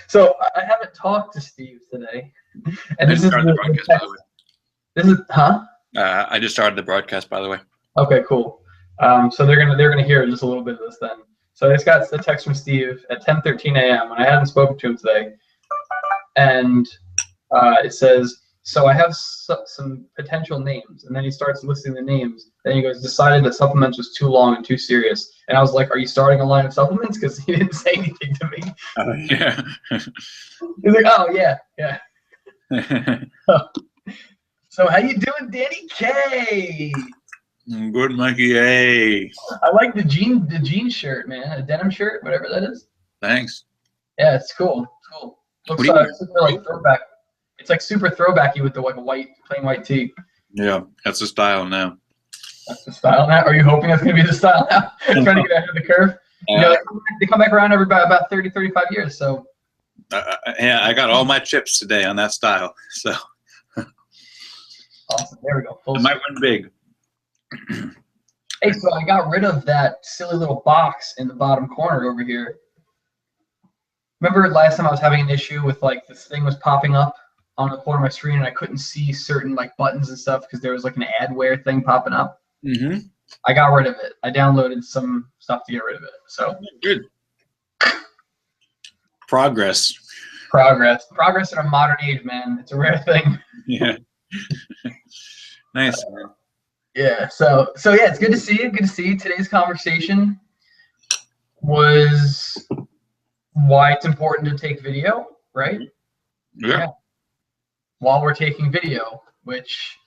So I haven't talked to Steve today, and I this just is started the broadcast, by the way. This is I just started the broadcast, by the way. Okay, cool. So they're gonna hear just a little bit of this then. So I just got a text from Steve at 10:13 a.m. and I hadn't spoken to him today, and it says, "So I have some potential names," and then he starts listing the names. Then he goes, "Decided that supplements was too long and too serious." And I was like, "Are you starting a line of supplements?" Because he didn't say anything to me. Yeah. He's like, "Oh yeah, yeah." So how you doing, Danny K? Good, Mikey. Hey. I like the jean shirt, man. A denim shirt, whatever that is. Thanks. Yeah, it's cool. It's cool. Looks super like throwback. It's like super throwbacky with the like plain white tee. Yeah, that's the style now. That's the style now. Are you hoping that's gonna be the style now? Trying to get ahead of the curve. You know, they come back around every about 30, 35 years. So. Yeah, I got all my chips today on that style. So. Awesome. There we go. I might win big. Hey, so I got rid of that silly little box in the bottom corner over here. Remember last time I was having an issue with like this thing was popping up on the corner of my screen and I couldn't see certain like buttons and stuff because there was like an adware thing popping up? Mm-hmm. I got rid of it. I downloaded some stuff to get rid of it. So good. Progress in a modern age, man. It's a rare thing. Yeah. Nice, man. Yeah, so yeah, it's good to see you. Good to see you. Today's conversation was why it's important to take video, right? Yeah. While we're taking video, which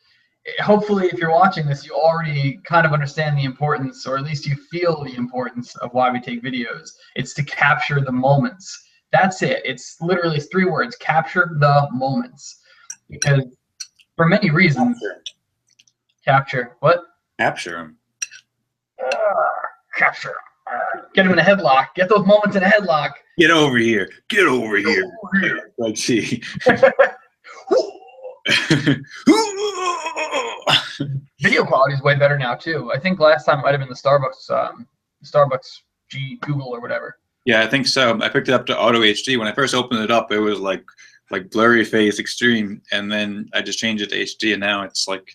hopefully if you're watching this, you already kind of understand the importance, or at least you feel the importance of why we take videos. It's to capture the moments. That's it. It's literally 3 words: capture the moments. Because for many reasons, capture what? Capture them. Capture. Get him in a headlock. Get those moments in a headlock. Get over here. Get over here. Let's see. Video quality is way better now too. I think last time might have been the Starbucks Google or whatever. Yeah, I think so. I picked it up to Auto HD. When I first opened it up, it was like blurry phase extreme, and then I just changed it to HD, and now it's like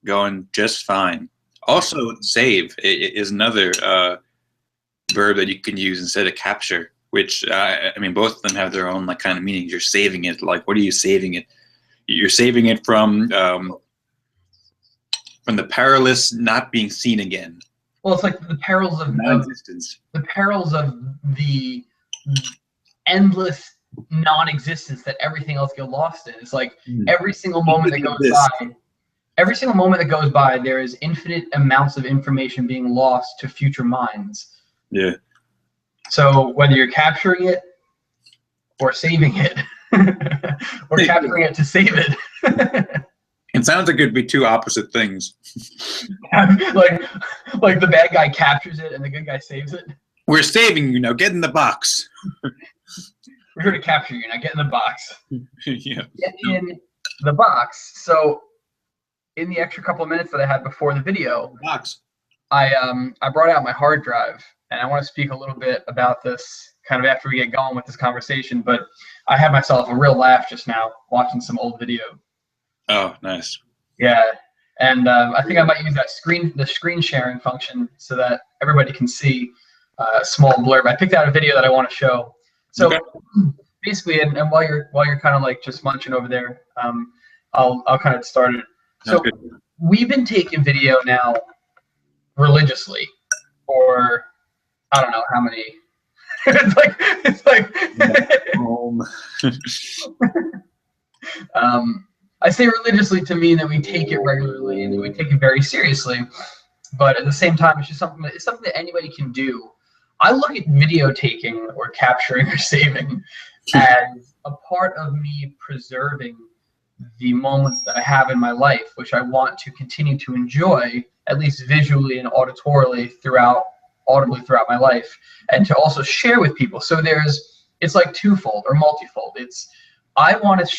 going just fine. Also, save is another verb that you can use instead of capture, which I mean, both of them have their own like kind of meanings. You're saving it. Like, what are you saving it? You're saving it from the perilous not being seen again. Well, it's like the perils of non-existence. The perils of the endless non-existence that everything else gets lost in. It's like every single moment that goes by, there is infinite amounts of information being lost to future minds. Yeah. So whether you're capturing it or saving it, or capturing it to save it. It sounds like it'd be two opposite things. like the bad guy captures it and the good guy saves it. We're saving you now. Get in the box. We're here to capture you now. Get in the box. Yeah. Get in the box. So, in the extra couple of minutes that I had before the video, I brought out my hard drive, and I want to speak a little bit about this kind of after we get going with this conversation. But I had myself a real laugh just now watching some old video. Oh, nice. Yeah, and I think I might use the screen sharing function so that everybody can see a small blurb. I picked out a video that I want to show. So basically, and while you're kind of like just munching over there, I'll kind of start it. So we've been taking video now religiously for I don't know how many. it's like. I say religiously to mean that we take it regularly and that we take it very seriously, but at the same time, it's just something that anybody can do. I look at video taking or capturing or saving as a part of me preserving the moments that I have in my life, which I want to continue to enjoy, at least visually and audibly throughout my life, and to also share with people. So it's like twofold or multifold. I want to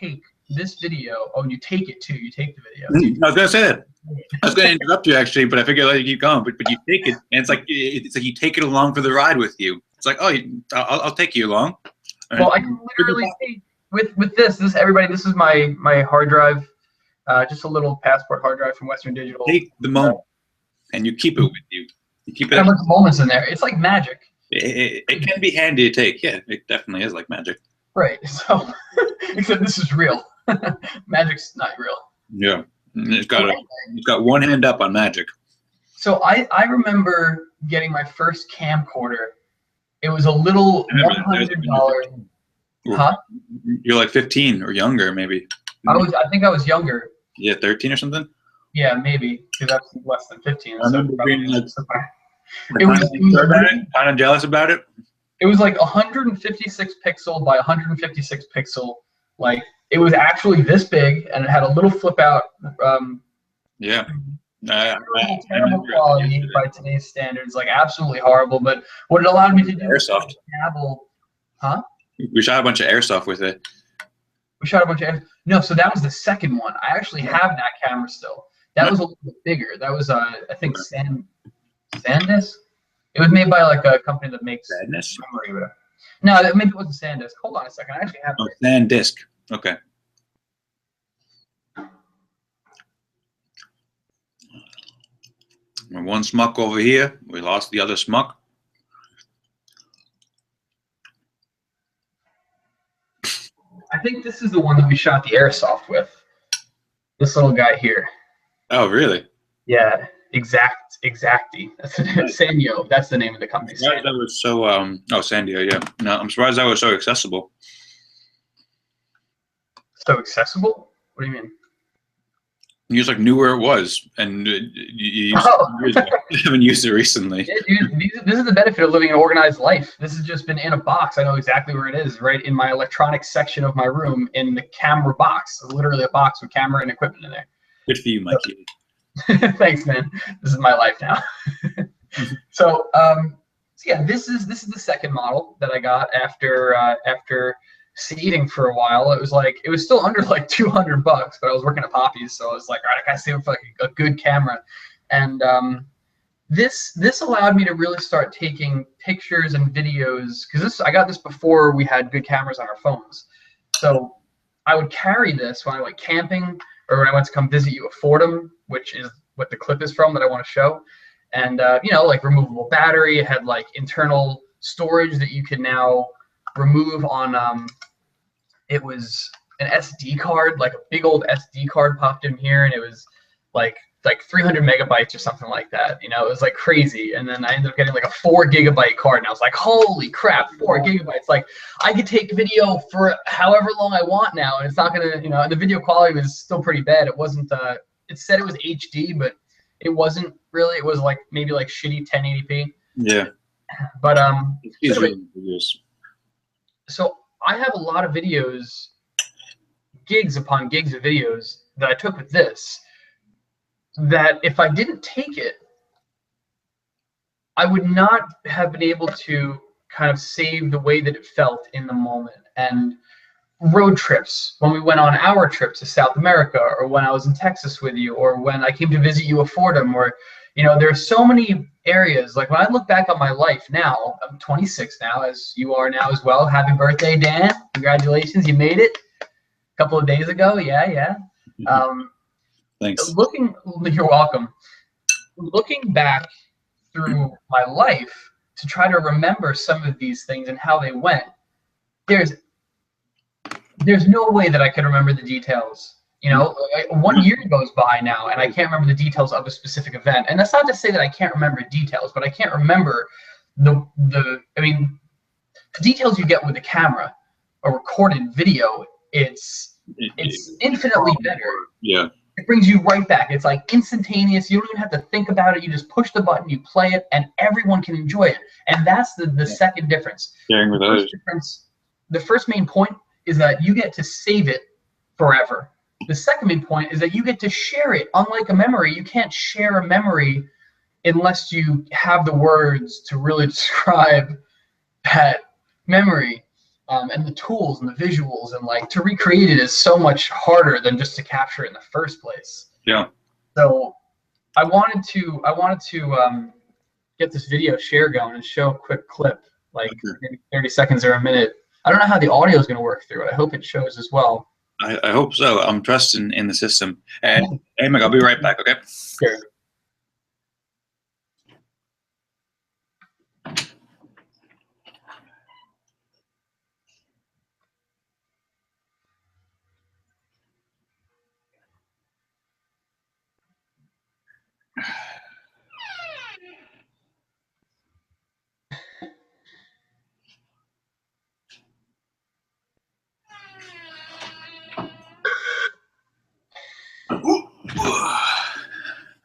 take this video. Oh, you take it too. You take the video. I was gonna say that. I was gonna interrupt you actually, but I figured I'd let you keep going. But you take it, and it's like you take it along for the ride with you. It's like, oh, I'll take you along. Well, I can literally see with this everybody. This is my hard drive, just a little passport hard drive from Western Digital. Take the moment and you keep it with you. You keep it. And look at the moments in there. It's like magic. It can be handy to take. Yeah, it definitely is like magic. Right. So, except this is real. Magic's not real. Yeah, it's got one hand up on magic. So I remember getting my first camcorder. It was a little $100. Huh? You're like 15 or younger, maybe. I think I was younger. Yeah, 13 or something. Yeah, maybe because that's less than 15. I remember being like, it was kind of jealous about it. It was like 156 pixel by 156 pixel. Like it was actually this big, and it had a little flip out. Yeah. Terrible quality by today's standards, like absolutely horrible. But what it allowed me to do airsoft. Huh? We shot a bunch of airsoft with it. We shot a bunch of no. So that was the second one. I actually have that camera still. That was a little bit bigger. That was I think SanDisk. It was made by like a company that makes memory or whatever. No, maybe it wasn't SanDisk. Hold on a second. I actually have it. SanDisk. Okay. One schmuck over here. We lost the other schmuck. I think this is the one that we shot the airsoft with. This little guy here. Oh, really? Yeah, Exacti. That's Sanyo. That's the name of the company. That was so. Sanyo. Yeah. No, I'm surprised that was so accessible. So accessible? What do you mean? You just like knew where it was, and you haven't used it recently. Yeah, dude, this is the benefit of living an organized life. This has just been in a box. I know exactly where it is, right in my electronics section of my room, in the camera box. It's literally a box with camera and equipment in there. Good for you, Mikey. Thanks, man. This is my life now. So yeah, this is the second model that I got after saving for a while. It was still under like $200, but I was working at Poppy's, so I was like, all right, I gotta save for like a good camera. And this allowed me to really start taking pictures and videos, because I got this before we had good cameras on our phones. So I would carry this when I went camping or when I went to come visit you at Fordham, which is what the clip is from that I want to show. And like removable battery. It had like internal storage that you can now remove on. It was an SD card, like a big old SD card popped in here, and it was like 300 megabytes or something like that. It was like crazy. And then I ended up getting like a 4 gigabyte card, and I was like, holy crap, 4 gigabytes! Like I could take video for however long I want now, and it's not gonna, and the video quality was still pretty bad. It wasn't. It said it was HD, but it wasn't really. It was like maybe like shitty 1080p. Yeah. But videos. So I have a lot of videos, gigs upon gigs of videos that I took with this, that if I didn't take it, I would not have been able to kind of save the way that it felt in the moment. And road trips, when we went on our trip to South America, or when I was in Texas with you, or when I came to visit you at Fordham, or there are so many areas. Like when I look back on my life now, I'm 26 now, as you are now as well. Happy birthday, Dan! Congratulations, you made it a couple of days ago. Yeah. Thanks. You're welcome. Looking back through my life to try to remember some of these things and how they went, there's no way that I could remember the details. 1 year goes by now, and I can't remember the details of a specific event. And that's not to say that I can't remember details, but I can't remember the details you get with a camera, a recorded video. It's infinitely better. Yeah. It brings you right back. It's like instantaneous. You don't even have to think about it. You just push the button, you play it, and everyone can enjoy it. And that's the second difference. Sharing with others. The first main point is that you get to save it forever. The second main point is that you get to share it. Unlike a memory, you can't share a memory unless you have the words to really describe that memory, and the tools and the visuals, and like to recreate it is so much harder than just to capture it in the first place. Yeah. So I wanted to get this video share going and show a quick clip, like maybe 30 seconds or a minute I don't know how the audio is going to work through it. I hope it shows as well. I hope so. I'm trusting in the system. Hey, Mike, I'll be right back, okay? Sure.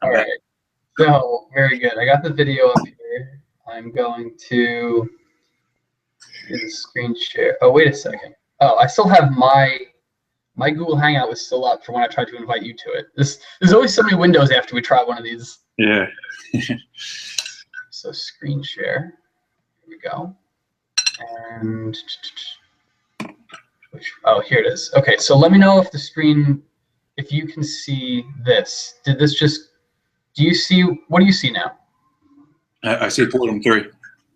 All right. So, very good. I got the video up here. I'm going to do the screen share. Oh, wait a second. Oh, I still have my Google Hangout was still up for when I tried to invite you to it. There's always so many windows after we try one of these. Yeah. So screen share. Here we go. And here it is. Okay, so let me know if the screen, if you can see this. Did this just? Do you see? What do you see now? I see Portland 3.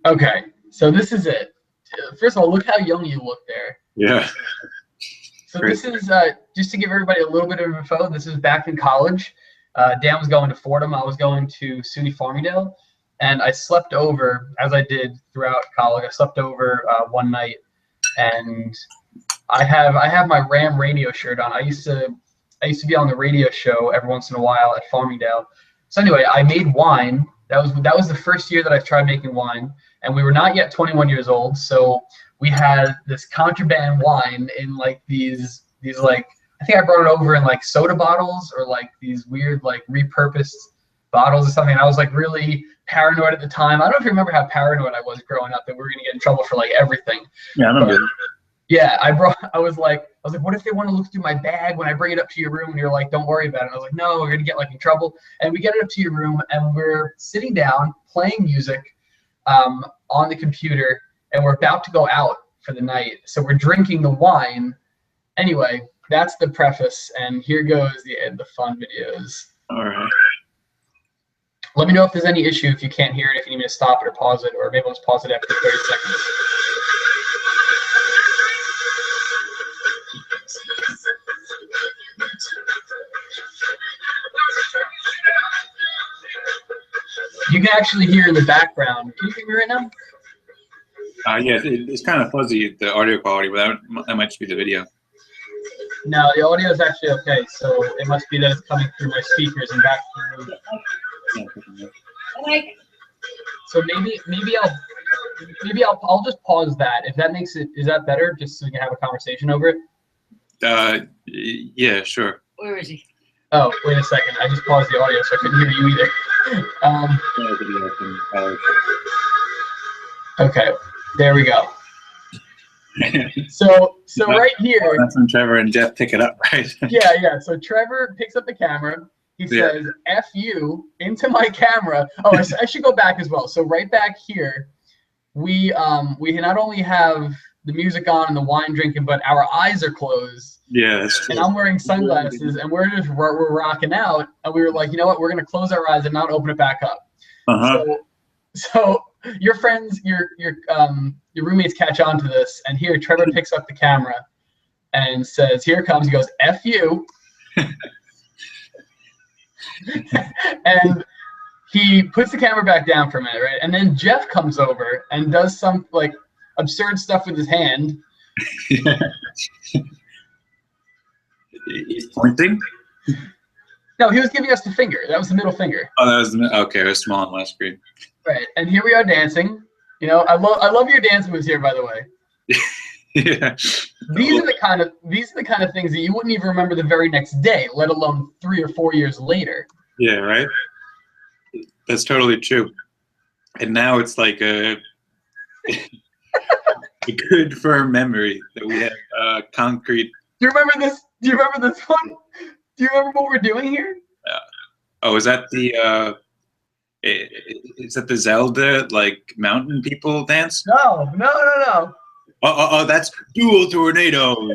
Okay, so this is it. First of all, look how young you look there. Yeah. So Great. this is just to give everybody a little bit of info. This is back in college. Dan was going to Fordham. I was going to SUNY Farmingdale, and I slept over as I did throughout college. I slept over one night, and I have my Ram radio shirt on. I used to be on the radio show every once in a while at Farmingdale. So anyway, I made wine. That was the first year that I tried making wine, and we were not yet 21 years old. So we had this contraband wine in like these like, I think I brought it over in like soda bottles or like these weird like repurposed bottles or something. And I was like really paranoid at the time. I don't know if you remember how paranoid I was growing up that we were gonna get in trouble for like everything. Yeah, I remember. Yeah, I was like, what if they want to look through my bag when I bring it up to your room? And you're like, don't worry about it. And I was like, no, we're gonna get like in trouble. And we get it up to your room, and we're sitting down playing music on the computer, and we're about to go out for the night. So we're drinking the wine. Anyway, that's the preface, and here goes the fun videos. All right. Let me know if there's any issue, if you can't hear it, if you need me to stop it or pause it, or maybe let's pause it after 30 seconds. You can actually hear in the background. Can you hear me right now? Yeah, it's kind of fuzzy, the audio quality, but that might just be the video. No, the audio is actually okay, so it must be that it's coming through my speakers and back through. So maybe I'll just pause that. If that makes it, is that better? Just so we can have a conversation over it. Yeah, sure. Where is he? Oh, wait a second. I just paused the audio, so I couldn't hear you either. Okay, there we go. So right here. That's when Trevor and Jeff pick it up, right? Yeah. So Trevor picks up the camera. He says, F you into my camera. Oh, I should go back as well. So right back here, we not only have the music on and the wine drinking, but our eyes are closed. Yeah, that's true. And I'm wearing sunglasses, and we're rocking out. And we were like, you know what? We're gonna close our eyes and not open it back up. So your friends, your roommates catch on to this, and here Trevor picks up the camera and says, "Here it comes." He goes, "F you," and he puts the camera back down for a minute, right? And then Jeff comes over and does some like absurd stuff with his hand. He's pointing? No, he was giving us the finger. That was the middle finger. Oh, that was okay. It was small on my screen. Right, and here we are dancing. You know, I love your dance moves here, by the way. Yeah. These are the kind of things that you wouldn't even remember the very next day, let alone 3 or 4 years later. Yeah, right. That's totally true. And now it's like a good firm memory that we have concrete. Do you remember this? Do you remember this one? Do you remember what we're doing here? Oh, is that the Zelda like mountain people dance? No. Oh, that's dual tornadoes.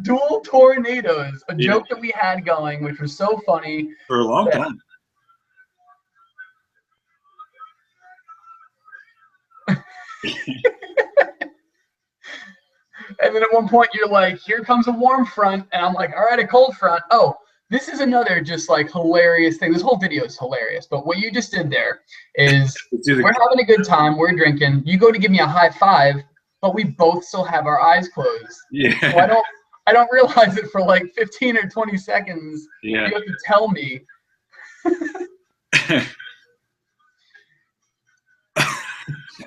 Dual tornadoes, a joke that we had going, which was so funny for a long time. And then at one point you're like, here comes a warm front, and I'm like, all right, a cold front. Oh, this is another just like hilarious thing. This whole video is hilarious, but what you just did there is we're having a good time, we're drinking. You go to give me a high five, but we both still have our eyes closed. Yeah. So I don't realize it for like 15 or 20 seconds. Yeah. You have to tell me.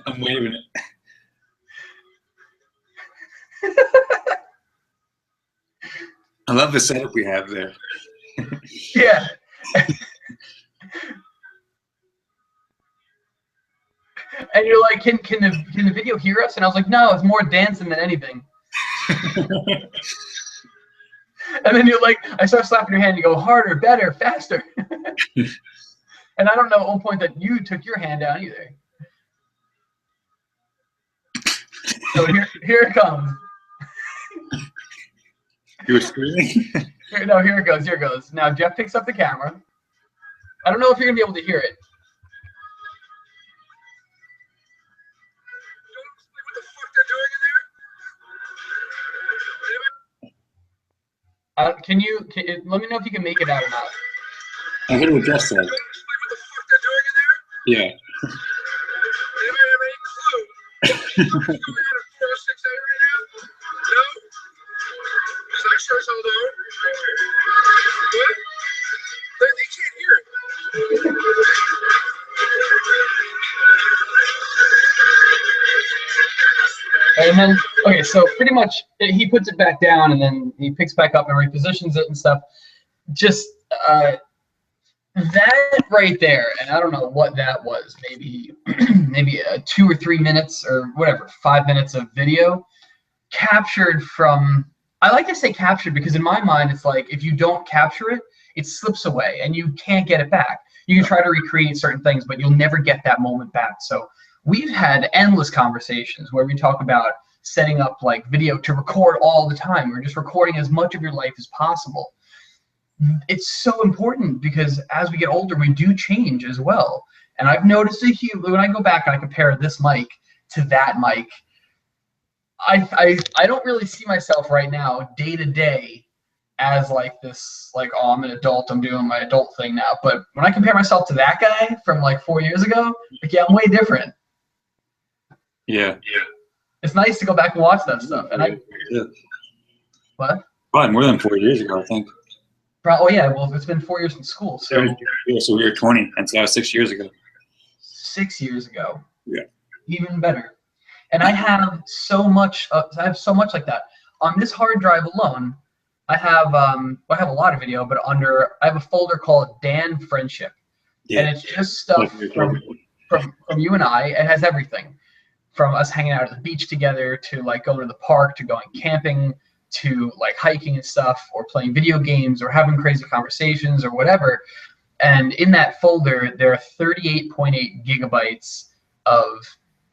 I'm waving it. I love the setup we have there. Yeah. And you're like, can the video hear us? And I was like, no, it's more dancing than anything. And then you're like, I start slapping your hand. You go harder, better, faster. And I don't know at one point that you took your hand down either. So here it comes. You were screaming? Here it goes. Here it goes. Now Jeff picks up the camera. I don't know if you're gonna be able to hear it. What the fuck they're doing in there? Let me know if you can make it out or not. I heard what Jeff said. What the fuck they're doing in there? Yeah. Anybody have any clue? What's going on at 468 right now? No? Is that sure hold on? What? They can't hear it. And then, okay, so pretty much he puts it back down and then he picks back up and repositions it and stuff. Just that right there, and I don't know what that was, maybe 2 or 3 minutes or whatever, 5 minutes of video captured from, I like to say captured because in my mind it's like if you don't capture it, it slips away and you can't get it back. You can try to recreate certain things, but you'll never get that moment back. So we've had endless conversations where we talk about setting up like video to record all the time. We're just recording as much of your life as possible. It's so important because as we get older, we do change as well. And I've noticed when I go back and I compare this mic to that mic, I don't really see myself right now day to day as like this, like, oh, I'm an adult, I'm doing my adult thing now. But when I compare myself to that guy from like 4 years ago, like, yeah, I'm way different. Yeah. It's nice to go back and watch that stuff. And what? Probably more than 4 years ago, I think. Oh yeah, well, it's been 4 years in school. So yeah, so we were 20, and so that was 6 years ago. 6 years ago. Yeah. Even better. And I have so much. I have so much like that on this hard drive alone. I have a lot of video, but I have a folder called Dan Friendship, and it's just stuff from you and I. It has everything from us hanging out at the beach together to like going to the park to going camping to like hiking and stuff, or playing video games or having crazy conversations or whatever. And in that folder, there are 38.8 gigabytes of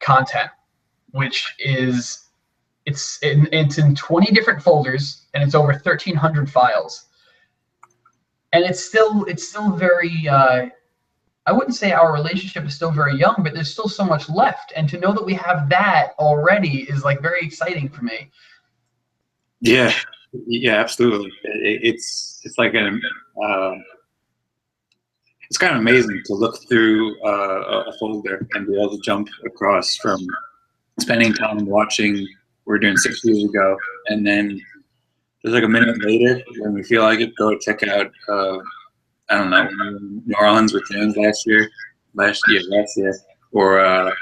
content, which is it's in 20 different folders, and it's over 1,300 files. And it's still very. I wouldn't say our relationship is still very young, but there's still so much left. And to know that we have that already is like very exciting for me. Yeah, absolutely. It's like it's kind of amazing to look through a folder and be able to jump across from spending time watching we're doing 6 years ago, and then there's like a minute later when we feel like it, go check out I don't know, New Orleans with Jones last year, or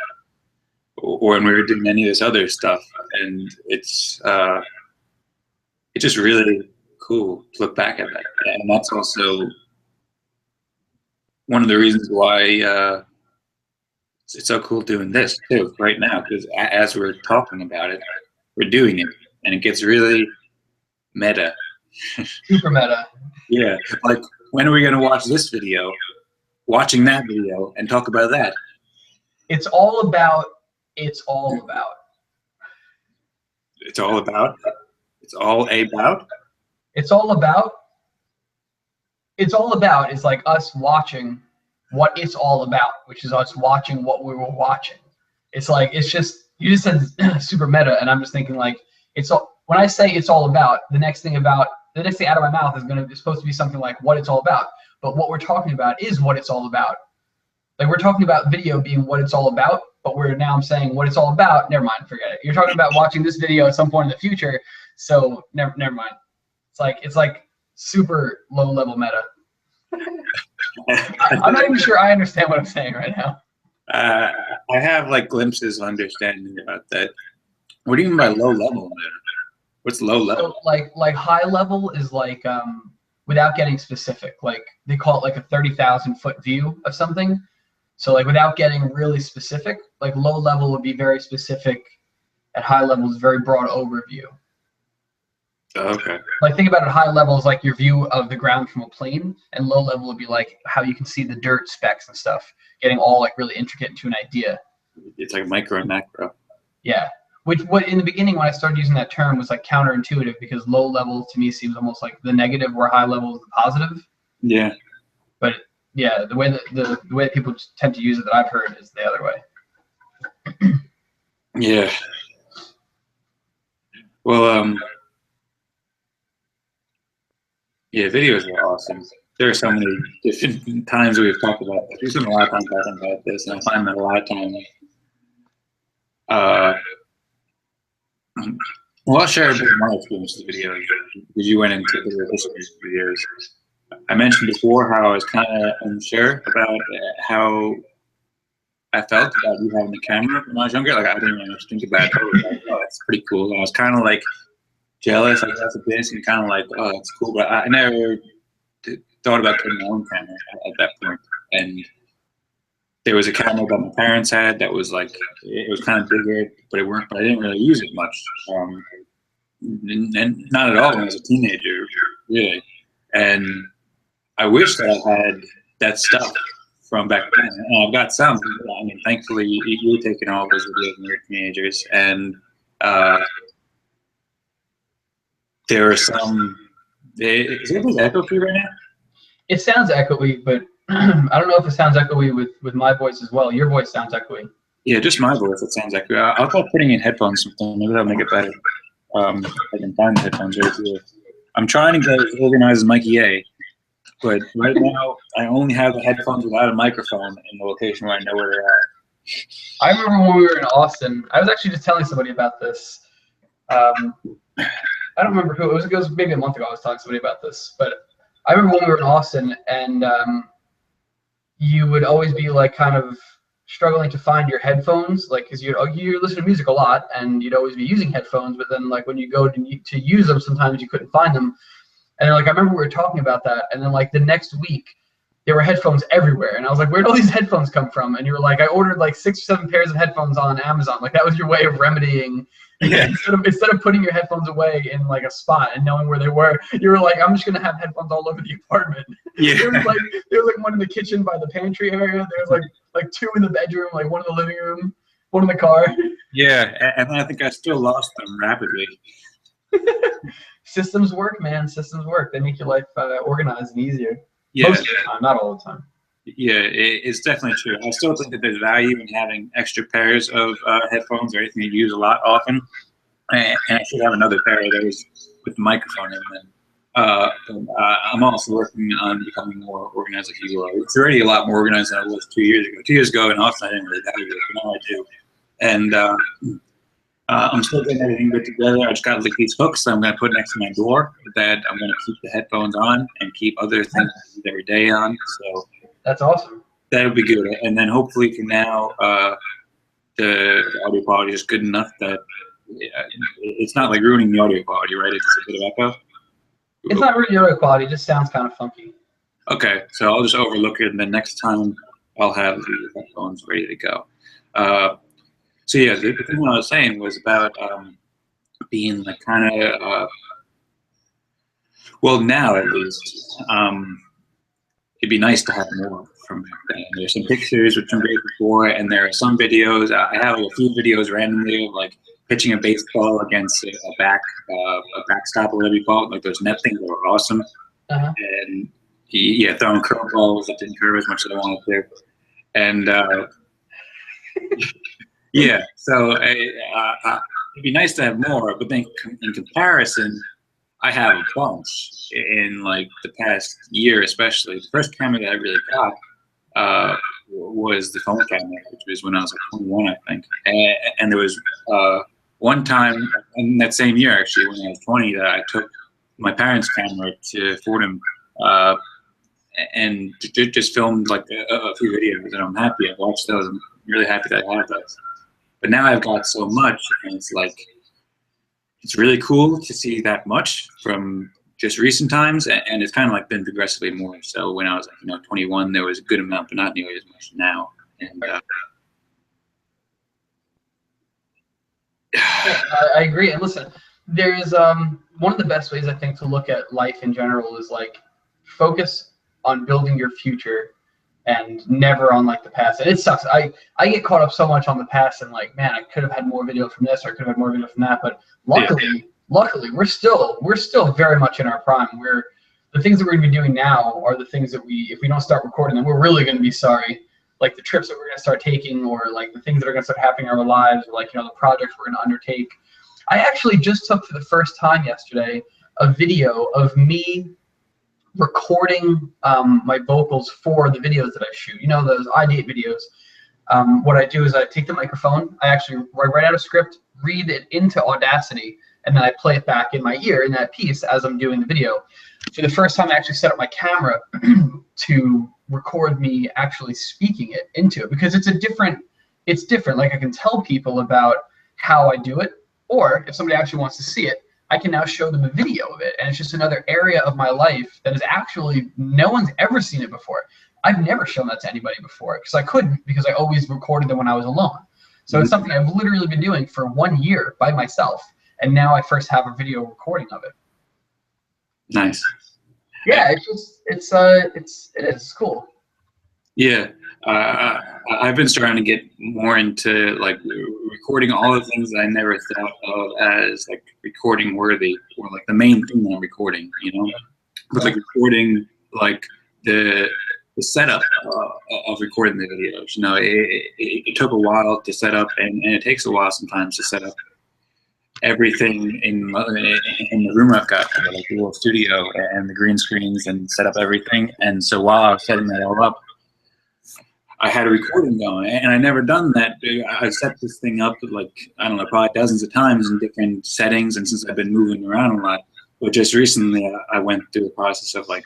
when we were doing any of this other stuff, and it's just really cool to look back at that. And that's also one of the reasons why it's so cool doing this too right now, because as we're talking about it, we're doing it, and it gets really meta. Super meta. Yeah, like when are we going to watch this video, watching that video, and talk about that? It's all about. It's all about. It's all about. It's all about is like us watching what it's all about, which is us watching what we were watching. It's like, it's just, you just said super meta, and I'm just thinking like, it's all, when I say it's all about, the next thing out of my mouth is supposed to be something like what it's all about. But what we're talking about is what it's all about. Like we're talking about video being what it's all about, but I'm saying what it's all about. Never mind, forget it. You're talking about watching this video at some point in the future, so never mind. It's like super low level meta. I'm not even sure I understand what I'm saying right now. I have like glimpses of understanding about that. What do you mean by low level meta? What's low level? So like high level is like without getting specific. Like they call it like a 30,000 foot view of something. So like without getting really specific, like low level would be very specific. At high level is very broad overview. Okay. Like think about it, high level is like your view of the ground from a plane, and low level would be like how you can see the dirt specks and stuff, getting all like really intricate into an idea. It's like micro and macro. Yeah. What in the beginning when I started using that term was like counterintuitive, because low level to me seems almost like the negative, where high level is the positive. Yeah. But yeah, the way that the way that people tend to use it that I've heard is the other way. Yeah. Well, yeah, videos are awesome. There are so many different times we've talked about this. We've spent a lot of time talking about this, and I find that a lot of times. Well, I'll share a bit of my experience with videos, because you went into the history of videos. I mentioned before how I was kind of unsure about how I felt about you having the camera when I was younger. Like I didn't really think about it. I was like, oh, that's pretty cool. And I was kind of like jealous, I guess, of this, and kind of like, oh, that's cool. But I never thought about getting my own camera at that point. And there was a camera that my parents had that was like, it was kind of bigger, but I didn't really use it much. And not at all when I was a teenager, really. And I wish that I had that stuff from back then. And I've got some. I mean, thankfully, you're taking all those videos when you're teenagers. And there are some. Is it echo-free right now? It sounds echoey, but I don't know if it sounds echoey with my voice as well. Your voice sounds echoey. Yeah, just my voice. It sounds echoey. I'll try putting in headphones sometime. Maybe that'll make it better. I can find the headphones right here. I'm trying to get as organized as Mikey A, but right now I only have the headphones without a microphone in the location where I know where they're at. I remember when we were in Austin. I was actually just telling somebody about this. I don't remember who it was maybe a month ago. I was telling somebody about this, but I remember when we were in Austin, and you would always be like kind of struggling to find your headphones, like because you listen to music a lot, and you'd always be using headphones, but then like when you go to use them, sometimes you couldn't find them. And like I remember we were talking about that, and then like the next week there were headphones everywhere, and I was like, where'd all these headphones come from? And you were like, I ordered like 6 or 7 pairs of headphones on Amazon. Like that was your way of remedying. Yeah. Instead of putting your headphones away in like a spot and knowing where they were, you were like, I'm just gonna have headphones all over the apartment. Yeah. There was like one in the kitchen by the pantry area. There was like 2 in the bedroom, like 1 in the living room, 1 in the car. Yeah, and I think I still lost them rapidly. Systems work, man. Systems work. They make your life organized and easier. Yeah. Most of the time, not all the time. Yeah, it's definitely true. I still think that there's value in having extra pairs of headphones or anything you use a lot often. And I should have another pair of those with the microphone in them. I'm also working on becoming more organized like you are. It's already a lot more organized than I was 2 years ago. 2 years ago in Austin, I didn't really value it, but now I do. And I'm still getting everything good together. I just got like these hooks that I'm going to put next to my door that I'm going to keep the headphones on and keep other things every day on. So that's awesome. That'll be good. And then hopefully for now, the audio quality is good enough that it's not like ruining the audio quality, right? It's just a bit of echo. It's not ruining the audio quality. It just sounds kind of funky. Okay, so I'll just overlook it, and then next time I'll have the headphones ready to go. So yeah, the thing I was saying was about being like kind of, well, now at least, it'd be nice to have more from back then. There's some pictures which I'm grateful for, and there are some videos. I have like a few videos randomly of like pitching a baseball against a backstop or whatever you call it. Like those net things that were awesome. Uh-huh. And throwing curveballs that didn't curve as much as I wanted to. And yeah, so it'd be nice to have more, but then in comparison, I have a bunch in like the past year, especially. The first camera that I really got was the phone camera, which was when I was like 21, I think. And there was one time in that same year, actually, when I was 20, that I took my parents' camera to Fordham and just filmed like a few videos, and I'm happy I watched those. I'm really happy that I have those. But now I've got so much, and it's like, it's really cool to see that much from just recent times, and it's kind of like been progressively more. So when I was like, 21, there was a good amount, but not nearly as much now. And I agree. And listen, there's one of the best ways I think to look at life in general is like focus on building your future and never on like the past. And it sucks. I get caught up so much on the past and like, man, I could have had more video from this, or I could have had more video from that. But luckily, we're still very much in our prime. The things that we're gonna be doing now are the things that if we don't start recording them, we're really gonna be sorry. Like the trips that we're gonna start taking, or like the things that are gonna start happening in our lives, or like the projects we're gonna undertake. I actually just took for the first time yesterday a video of me recording my vocals for the videos that I shoot. Those ideate videos. What I do is I take the microphone, I actually write out a script, read it into Audacity, and then I play it back in my ear in that piece as I'm doing the video. For the first time, I actually set up my camera to record me actually speaking it into it, because it's different. Like I can tell people about how I do it, or if somebody actually wants to see it, I can now show them a video of it. And it's just another area of my life that is actually, no one's ever seen it before. I've never shown that to anybody before because I couldn't, because I always recorded them when I was alone. So it's something I've literally been doing for 1 year by myself. And now I first have a video recording of it. Nice. Yeah, it's cool. Yeah, I've been starting to get more into like recording all the things that I never thought of as like recording worthy, or like the main thing that I'm recording, but like recording like the setup of recording the videos. It took a while to set up, and it takes a while sometimes to set up everything in the room I've got, like the little studio and the green screens, and set up everything. And so while I was setting that all up, I had a recording going, and I never done that. I set this thing up like, I don't know, probably dozens of times in different settings, and since I've been moving around a lot, but just recently I went through the process of like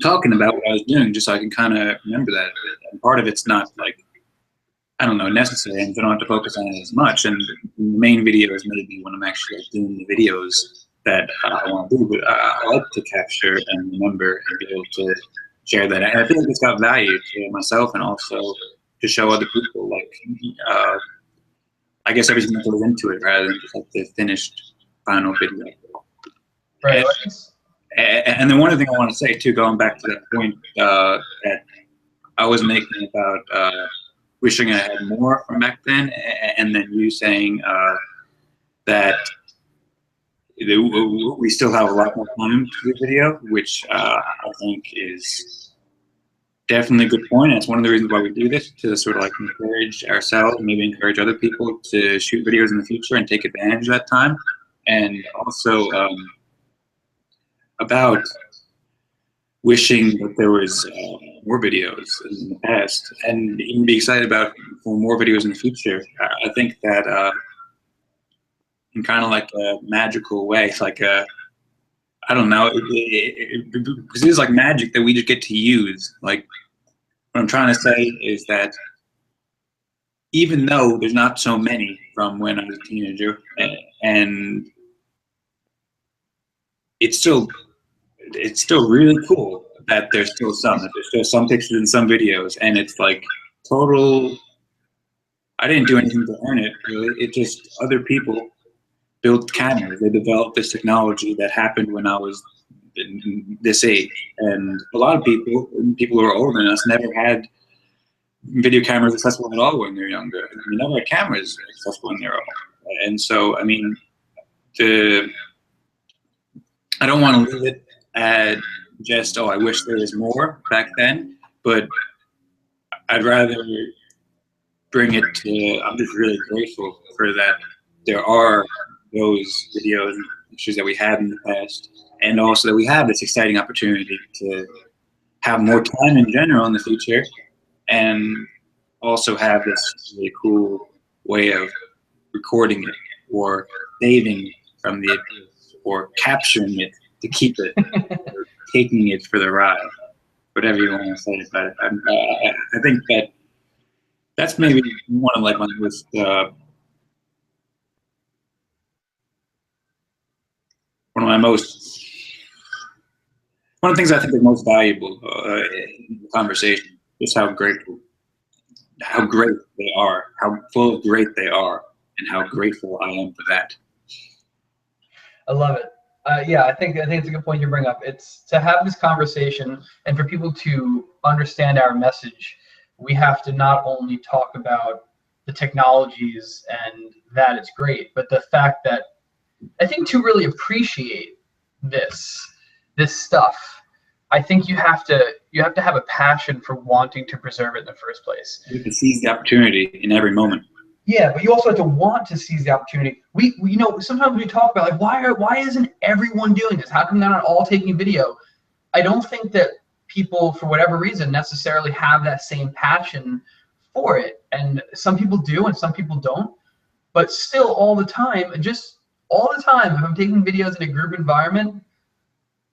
talking about what I was doing, just so I can kind of remember that. And part of it's not like, I don't know, necessary, and I don't have to focus on it as much. And the main video is maybe when I'm actually like doing the videos that I want to do, but I like to capture and remember and be able to share that. And I feel like it's got value to myself, and also to show other people, like, I guess everything that goes into it, rather than just like the finished final video. Right. And then one other thing I want to say too, going back to that point that I was making about wishing I had more from back then, and then you saying that we still have a lot more time to do video, which I think is definitely a good point. And it's one of the reasons why we do this, to sort of like encourage ourselves, maybe encourage other people to shoot videos in the future and take advantage of that time. And also about wishing that there was more videos in the past, and even be excited about for more videos in the future. I think that in kind of like a magical way, like I don't know, because it is like magic that we just get to use. Like, what I'm trying to say is that even though there's not so many from when I was a teenager, and it's still really cool that there's still some pictures and some videos, and it's like total, I didn't do anything to earn it, really. It just, other people built cameras. They developed this technology that happened when I was this age. And a lot of people who are older than us, never had video cameras accessible at all when they're younger. We never had cameras accessible when they were older. And so, I mean, I don't want to leave it at just, oh, I wish there was more back then, but I'd rather bring it to, I'm just really grateful for that there are those videos and pictures that we had in the past, and also that we have this exciting opportunity to have more time in general in the future, and also have this really cool way of recording it or saving from the abyss or capturing it to keep it or taking it for the ride, whatever you want to say about it. I think that's maybe one of like my most one of the things I think is most valuable in the conversation is how great they are, how full of great they are, and how grateful I am for that. I love it. Yeah, I think it's a good point you bring up. It's to have this conversation and for people to understand our message, we have to not only talk about the technologies and that it's great, but the fact that I think to really appreciate this stuff, I think you have to have a passion for wanting to preserve it in the first place. You have to seize the opportunity in every moment. Yeah, but you also have to want to seize the opportunity. We you know, sometimes we talk about like why isn't everyone doing this? How come they're not all taking video? I don't think that people, for whatever reason, necessarily have that same passion for it. And some people do and some people don't. But still all the time, if I'm taking videos in a group environment,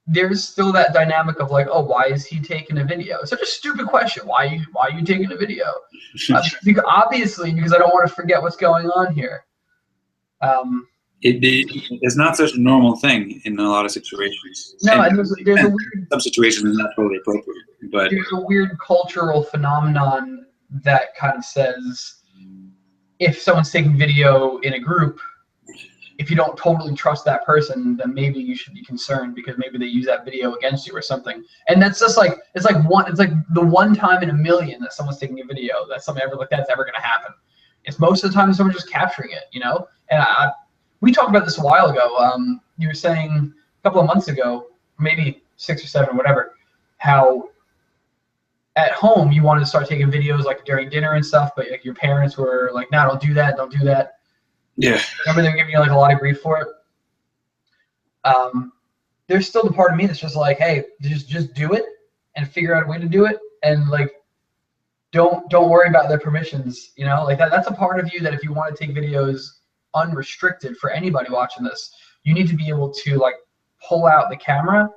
there's still that dynamic of like, oh, why is he taking a video? It's such a stupid question. Why are you taking a video? Obviously, because I don't want to forget what's going on here. It's not such a normal thing in a lot of situations. No, and there's a weird, some situations is not totally appropriate, but there's a weird cultural phenomenon that kind of says if someone's taking video in a group, if you don't totally trust that person, then maybe you should be concerned because maybe they use that video against you or something. And that's just like it's like the one time in a million that someone's taking a video that's something ever like that's ever gonna happen. It's most of the time someone's just capturing it, you know. And we talked about this a while ago. You were saying a couple of months ago, maybe 6 or 7, whatever, how at home you wanted to start taking videos like during dinner and stuff, but like your parents were like, "No, don't do that, don't do that." yeah. Remember they were giving you like a lot of grief for it. There's still the part of me that's just like, hey, just do it and figure out a way to do it, and like don't worry about their permissions. You know, like that's a part of you that if you want to take videos unrestricted for anybody watching this, you need to be able to like pull out the camera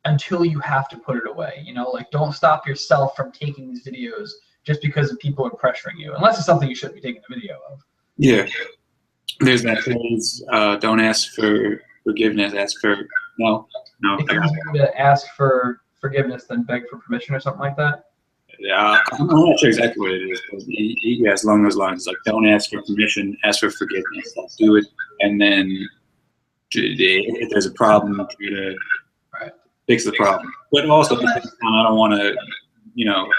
until you have to put it away. You know, like don't stop yourself from taking these videos just because people are pressuring you, unless it's something you shouldn't be taking a video of. Yeah. There's that phrase, don't ask for forgiveness, ask for no. It's easier to ask for forgiveness than beg for permission or something like that. Yeah, I'm not sure exactly what it is, but yeah, it's along those lines. Like, don't ask for permission, ask for forgiveness. Like, do it, and then if there's a problem, try to fix the problem. But also, at the same time, I don't want to, you know,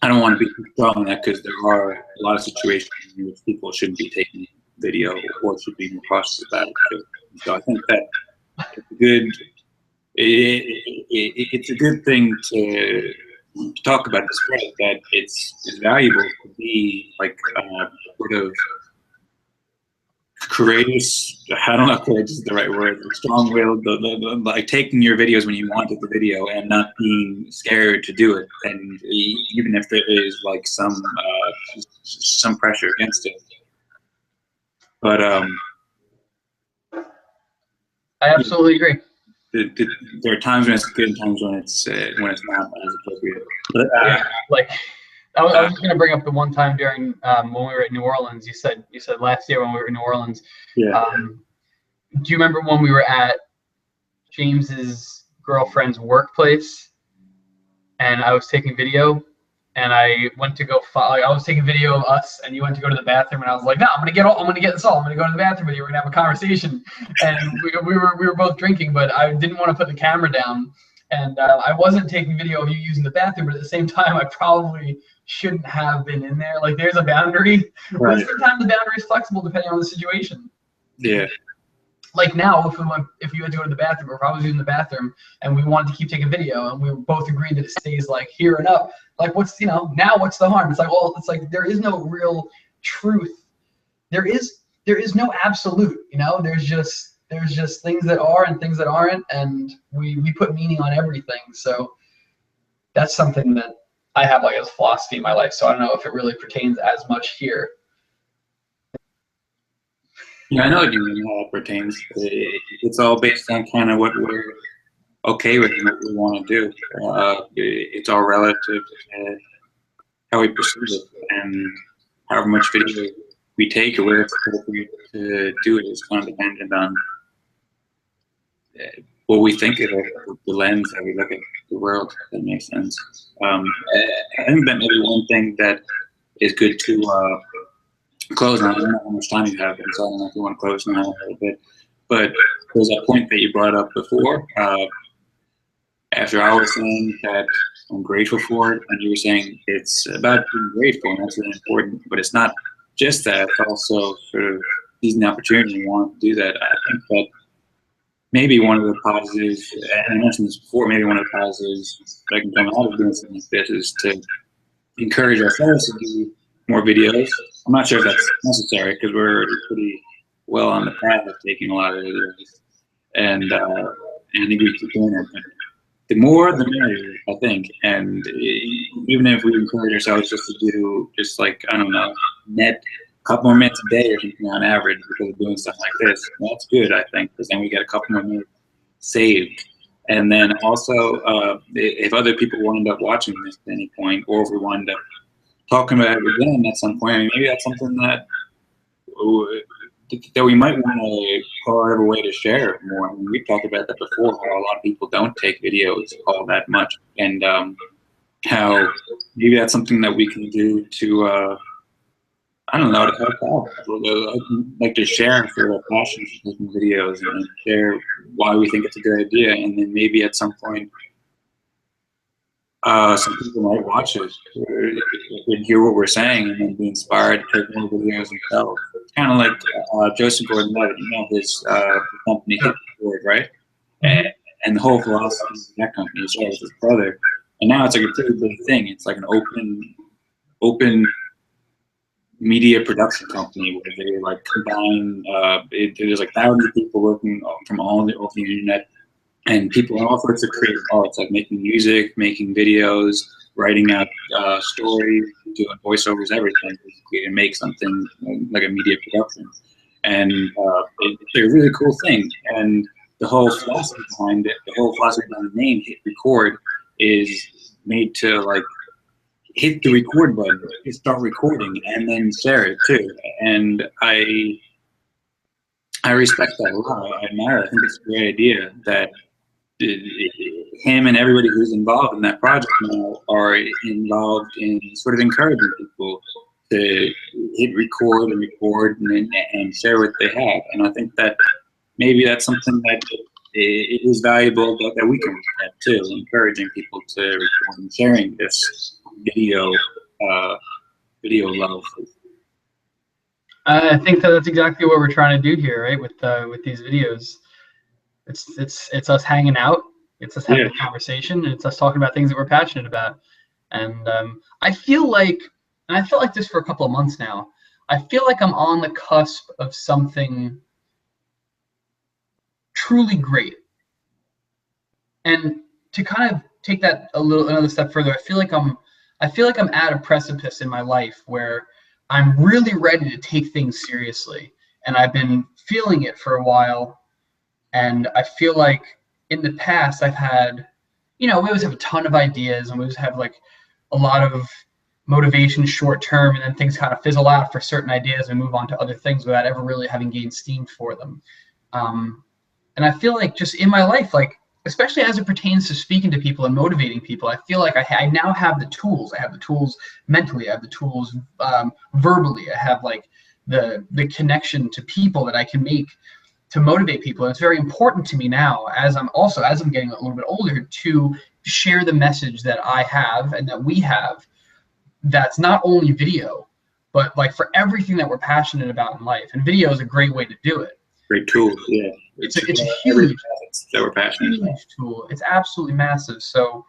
I don't want to be too strong on that because there are a lot of situations in which people shouldn't be taking video or should be more cautious about it. So I think that it's a good. It's a good thing to talk about this way, that it's valuable to be like sort of courageous. I don't know if courageous is the right word. Strong-willed, like taking your videos when you wanted the video and not being scared to do it, and even if there is like some pressure against it. But I absolutely agree. There are times when it's good and times when it's not as appropriate. But, like I was just gonna bring up the one time during when we were at New Orleans. You said last year when we were in New Orleans. Yeah. Do you remember when we were at James's girlfriend's workplace and I was taking video and I went to go I was taking video of us and you went to go to the bathroom and I was like, no, I'm gonna get this all. I'm gonna go to the bathroom with you. We're gonna have a conversation. And we were both drinking, but I didn't want to put the camera down. And I wasn't taking video of you using the bathroom, but at the same time, I probably shouldn't have been in there. Like, there's a boundary. Right. But at the same time, the boundary is flexible depending on the situation. Yeah. Like now, if you had to go to the bathroom, or if I was using the bathroom, and we wanted to keep taking video, and we both agreed that it stays like here and up, like now what's the harm? It's like, well, it's like there is no real truth there is no absolute, you know. There's just things that are and things that aren't, and we put meaning on everything. So that's something that I have like as a philosophy in my life. So I don't know if it really pertains as much here. Yeah, I know what you mean, how it pertains. It's all based on kind of what we're okay with and what we want to do. It's all relative to how we perceive it, and however much video we take or where it's appropriate to do it is kind of dependent on what we think of it, the lens that we look at the world. If that makes sense. I think that maybe one thing that is good to close on. I don't know how much time you have, so I don't know if you want to close now a little bit. But there's a point that you brought up before. After I was saying that I'm grateful for it, and you were saying it's about being grateful, and that's really important. But it's not just that; it's also sort of seizing the opportunity and wanting to do that. I think that maybe one of the positives, and I mentioned this before, maybe one of the positives that can come out of doing something like this is to encourage ourselves to do more videos. I'm not sure if that's necessary because we're pretty well on the path of taking a lot of videos, and I think we keep doing it. But the more, the merrier, I think. And even if we encourage ourselves just to do, just like, I don't know, net a couple more minutes a day or something on average because of doing stuff like this, that's good, I think, because then we get a couple more minutes saved. And then also, if other will wind up watching this at any point, or if we wind up talking about it again at some point, I mean, maybe that's something that we might want to go out of a way to share more. I mean, we've talked about that before, how a lot of people don't take videos all that much, and how maybe that's something that we can do to, I don't know, to help out. Like to share for our passion for making videos and share why we think it's a good idea, and then maybe at some point, some people might watch it and hear what we're saying and then be inspired to take more videos themselves. It's kind of like Joseph Gordon-Levitt, you know, his company Hit Record, right? And the whole philosophy of that company is with his brother. And now it's like a pretty big thing. It's like an open media production company where they like combine, there's like thousands of people working from all over the internet, and people in all sorts of creative arts, like making music, making videos, writing out stories, doing voiceovers, everything, basically, to make something like a media production. And it's a really cool thing. And the whole philosophy behind it, the whole philosophy behind the name, Hit Record, is made to like hit the record button, start recording, and then share it too. And I respect that a lot. I admire it. I think it's a great idea that him and everybody who's involved in that project now are involved in sort of encouraging people to hit record and share what they have. And I think that maybe that's something that it is valuable that we can look at too, encouraging people to record and sharing this video love. I think that's exactly what we're trying to do here, right? With these videos, it's us hanging out, it's us having a conversation, and it's us talking about things that we're passionate about. And I feel like this for a couple of months now. I feel like I'm on the cusp of something truly great. And to kind of take that another step further, I feel like I'm at a precipice in my life where I'm really ready to take things seriously. And I've been feeling it for a while. And I feel like in the past I've had, we always have a ton of ideas and we always have like a lot of motivation short term, and then things kind of fizzle out for certain ideas and move on to other things without ever really having gained steam for them. And I feel like just in my life, like especially as it pertains to speaking to people and motivating people, I feel like I now have the tools. I have the tools mentally. I have the tools verbally. I have like the connection to people that I can make to motivate people. And it's very important to me now, as I'm getting a little bit older, to share the message that I have and that we have. That's not only video, but like for everything that we're passionate about in life. And video is a great way to do it. Great tool, yeah. It's a huge that we're passionate about. Tool. It's absolutely massive. So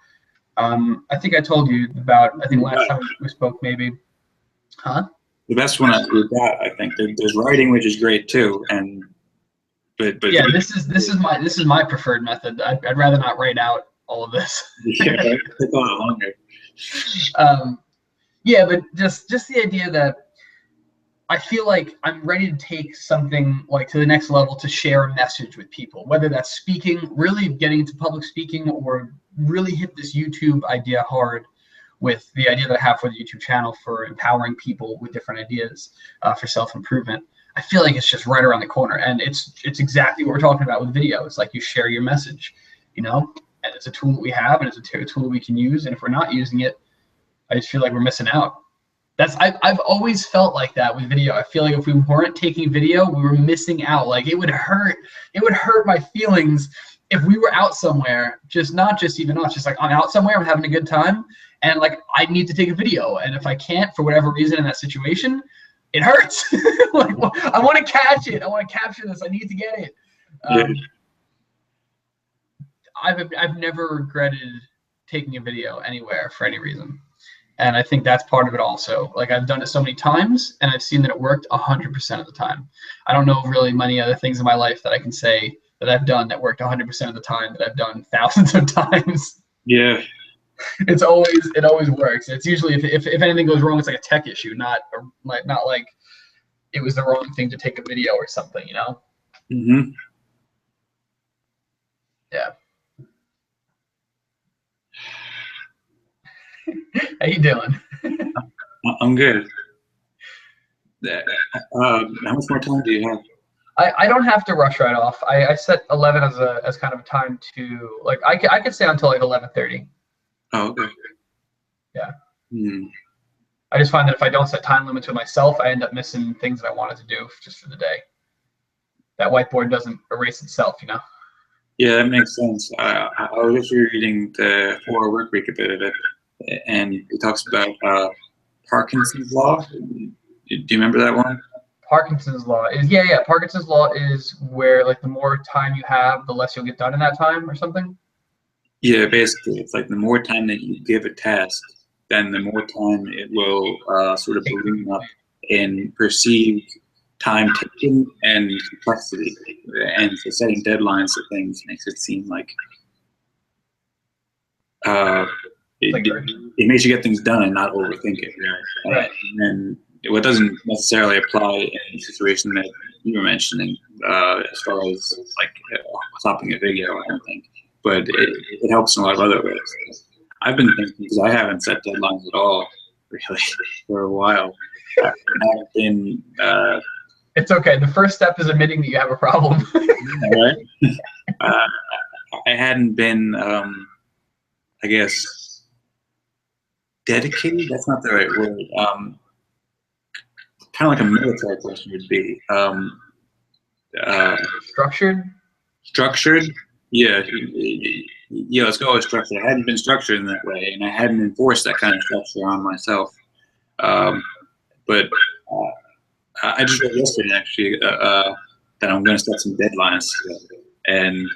I think I told you about, I think last time we spoke maybe. Huh? the best one with that. I think there's writing, which is great too, but yeah, this is my preferred method. I'd rather not write out all of this. yeah, it took a lot longer. Yeah, but just the idea that I feel like I'm ready to take something like to the next level to share a message with people, whether that's speaking, really getting into public speaking, or really hit this YouTube idea hard with the idea that I have for the YouTube channel for empowering people with different ideas for self-improvement. I feel like it's just right around the corner, and it's exactly what we're talking about with video. It's like you share your message, you know, and it's a tool that we have, and it's a tool that we can use, and if we're not using it, I just feel like we're missing out. I've always felt like that with video. I feel like if we weren't taking video, we were missing out. Like it would hurt my feelings if we were out somewhere, just like I'm out somewhere, I'm having a good time, and like I need to take a video, and if I can't for whatever reason in that situation, it hurts. Like, well, I want to catch it. I want to capture this. I need to get it. I've never regretted taking a video anywhere for any reason. And I think that's part of it also. Like I've done it so many times and I've seen that it worked 100% of the time. I don't know of really many other things in my life that I can say that I've done that worked 100% of the time that I've done thousands of times. Yeah. It always works. It's usually if anything goes wrong, it's like a tech issue, not like it was the wrong thing to take a video or something, you know? Mm-hmm. Yeah. How you doing? I'm good. How much more time do you have? I don't have to rush right off. I set 11 as kind of a time to like I could stay until like 11:30. Oh, okay. Yeah. Hmm. I just find that if I don't set time limits with myself, I end up missing things that I wanted to do just for the day. That whiteboard doesn't erase itself, you know? Yeah, that makes sense. I was just reading the 4-Hour Workweek a bit of it, and it talks about Parkinson's law. Do you remember that one? Parkinson's law is yeah. Parkinson's law is where like the more time you have, the less you'll get done in that time or something. Yeah, basically, it's like the more time that you give a task, then the more time it will sort of balloon up in perceived time taken and complexity. And so setting deadlines for things makes it seem like it makes you get things done and not overthink it. Right. And what doesn't necessarily apply in the situation that you were mentioning, as far as like stopping a video, I don't think. But it helps in a lot of other ways. I've been thinking, because I haven't set deadlines at all, really, for a while. I haven't been. It's okay. The first step is admitting that you have a problem. Right? I hadn't been, I guess, dedicated. That's not the right word. Kind of like a military person would be. Structured? Structured? Yeah. Yeah, let's go with structured. I hadn't been structured in that way, and I hadn't enforced that kind of structure on myself. But I just read yesterday, actually, that I'm going to set some deadlines and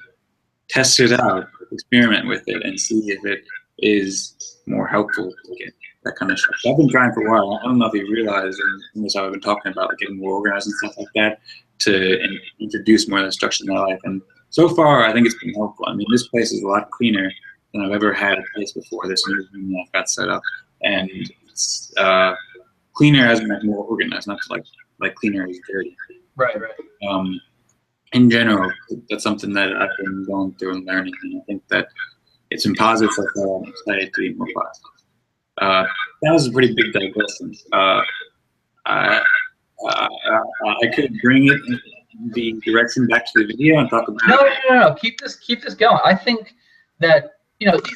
test it out, experiment with it, and see if it is more helpful to get that kind of structure. I've been trying for a while. I don't know if you realize, and this is how I've been talking about, like getting more organized and stuff like that, to introduce more of the structure in my life. And so far, I think it's been helpful. I mean, this place is a lot cleaner than I've ever had a place before. This new room that I've got set up, and it's cleaner as in like more organized, not like cleaner is dirty. Right. In general, that's something that I've been going through and learning, and I think that it's been positive so far. I'm excited to eat more pasta. That was a pretty big digression. I could bring it in the direction back to the video and talk about. No. Keep this going. I think that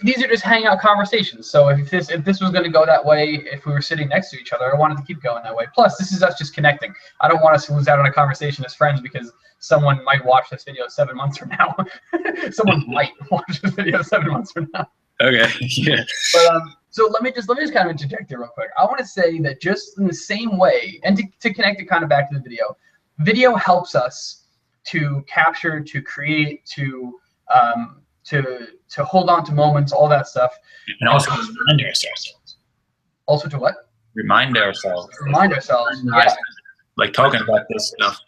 these are just hangout conversations. So if this was going to go that way, if we were sitting next to each other, I wanted to keep going that way. Plus, this is us just connecting. I don't want us to lose out on a conversation as friends because someone might watch this video 7 months from now. Someone might watch this video 7 months from now. Okay. Yeah. But so let me just kind of interject here real quick. I want to say that just in the same way, and to connect it kind of back to the video helps us to capture, to create, to hold on to moments, all that stuff. And also remind ourselves. Also to what? remind ourselves. Remind ourselves. Yeah. Like talking about this stuff.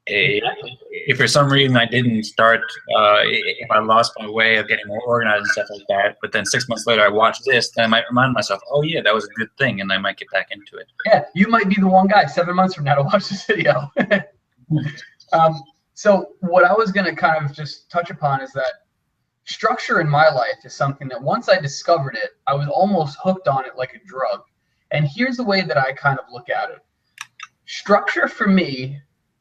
If for some reason I didn't start, if I lost my way of getting more organized and stuff like that, but then 6 months later I watched this, then I might remind myself, oh yeah, that was a good thing, and I might get back into it. Yeah, you might be the one guy 7 months from now to watch this video. So what I was going to kind of just touch upon is that structure in my life is something that once I discovered it, I was almost hooked on it like a drug. And here's the way that I kind of look at it. Structure for me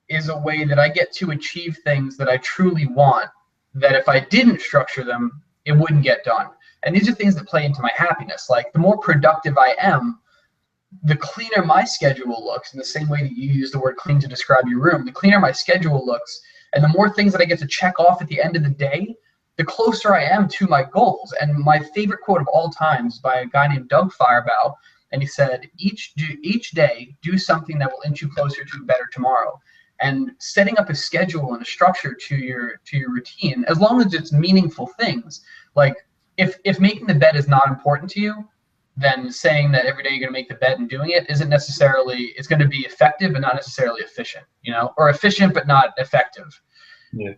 is a way that I get to achieve things that I truly want, that if I didn't structure them, it wouldn't get done. And these are things that play into my happiness. Like the more productive I am, the cleaner my schedule looks, in the same way that you use the word clean to describe your room, the cleaner my schedule looks, and the more things that I get to check off at the end of the day, the closer I am to my goals. And my favorite quote of all time is by a guy named Doug Firebaugh, and he said, each day, do something that will inch you closer to a better tomorrow. And setting up a schedule and a structure to your routine, as long as it's meaningful things, like if making the bed is not important to you, then saying that every day you're going to make the bed and doing it isn't necessarily, it's going to be effective but not necessarily efficient, or efficient but not effective. Yeah.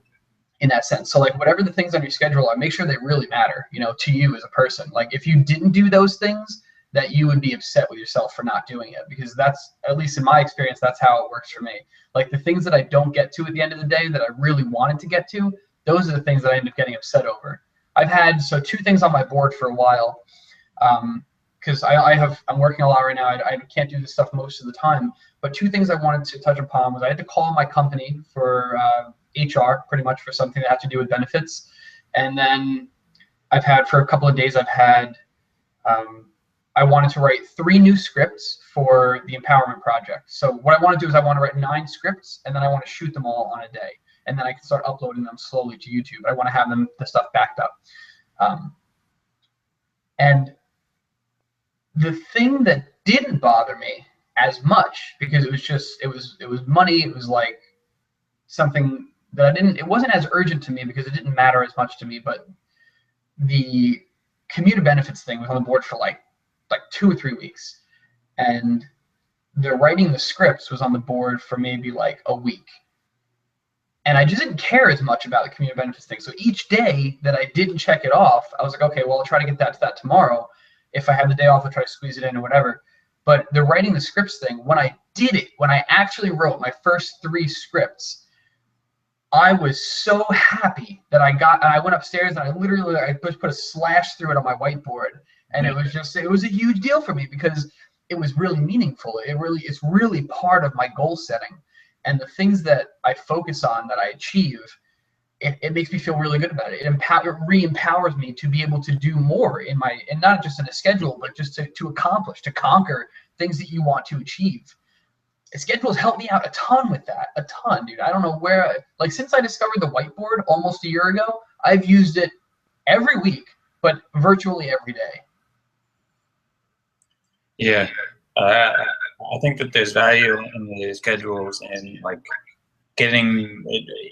In that sense. So like whatever the things on your schedule are, make sure they really matter, to you as a person. Like if you didn't do those things, that you would be upset with yourself for not doing it, because that's, at least in my experience, that's how it works for me. Like the things that I don't get to at the end of the day that I really wanted to get to, those are the things that I end up getting upset over. I've had, so 2 things on my board for a while, because I'm working a lot right now. I can't do this stuff most of the time, but 2 things I wanted to touch upon was I had to call my company for HR, pretty much for something that had to do with benefits. And then I've had, for a couple of days, I've had, I wanted to write 3 new scripts for the Empowerment Project. So what I want to do is I want to write 9 scripts, and then I want to shoot them all on a day. And then I can start uploading them slowly to YouTube. I want to have the stuff backed up. And the thing that didn't bother me as much, because it was money, it was like something that it wasn't as urgent to me because it didn't matter as much to me, but the commuter benefits thing was on the board for like 2 or 3 weeks. And the writing the scripts was on the board for maybe like a week. And I just didn't care as much about the commuter benefits thing. So each day that I didn't check it off, I was like, okay, well, I'll try to get that tomorrow. If I have the day off, I'll try to squeeze it in or whatever. But the writing the scripts thing, when I did it, when I actually wrote my first 3 scripts, I was so happy that I went upstairs and I put a slash through it on my whiteboard. And it was a huge deal for me because it was really meaningful. It's really part of my goal setting. And the things that I focus on, that I achieve, it makes me feel really good about it. It re-empowers me to be able to do more and not just in a schedule, but just to accomplish, to conquer things that you want to achieve. Schedules help me out a ton with that, a ton, dude. I don't know where, like since I discovered the whiteboard almost a year ago, I've used it every week, but virtually every day. Yeah, I think that there's value in the schedules and like setting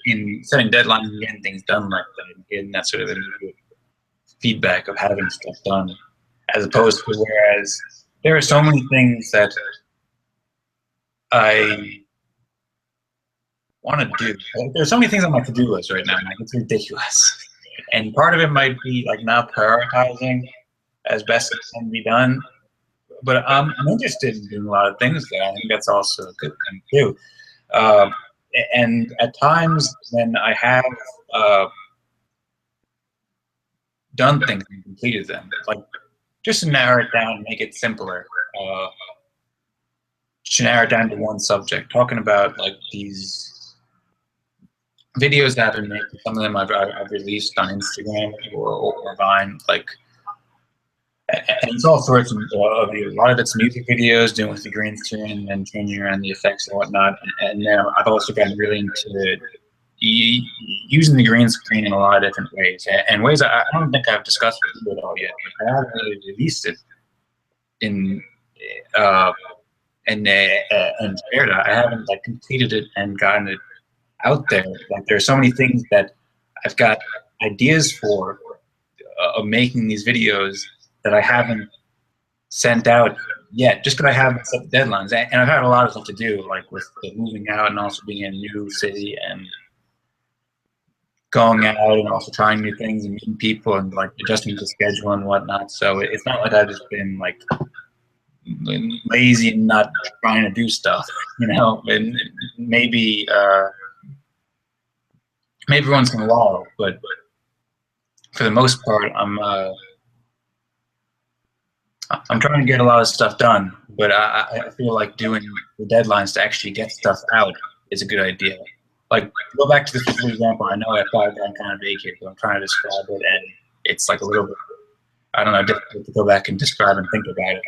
deadlines and getting things done like that, and getting that sort of immediate feedback of having stuff done, as opposed to whereas there are so many things that I want to do. Like, there's so many things on my to-do list right now, like it's ridiculous. And part of it might be like not prioritizing as best as can be done. But I'm interested in doing a lot of things there. I think that's also a good thing too. And at times when I have done things and completed them, like just to narrow it down and make it simpler, to narrow it down to one subject, talking about like these videos that I've been making. Some of them I've released on Instagram or Vine, like. And it's all sorts of a lot of it's music videos, doing with the green screen and changing around the effects and whatnot. And then I've also gotten really into using the green screen in a lot of different ways, and ways I don't think I've discussed with you at all yet. I haven't really released it and shared it. I haven't like completed it and gotten it out there. Like there are so many things that I've got ideas for of making these videos that I haven't sent out yet, just because I haven't set the deadlines. And I've had a lot of stuff to do, like with the moving out and also being in a new city and going out and also trying new things and meeting people and like adjusting to schedule and whatnot. So it's not like I've just been like lazy and not trying to do stuff, you know. And maybe once in a while, but for the most part, I'm trying to get a lot of stuff done, but I feel like doing the deadlines to actually get stuff out is a good idea. Like, go back to this specific example. I know I thought I'm kind of vague here, but I'm trying to describe it, and it's like a little bit, I don't know, difficult to go back and describe and think about it.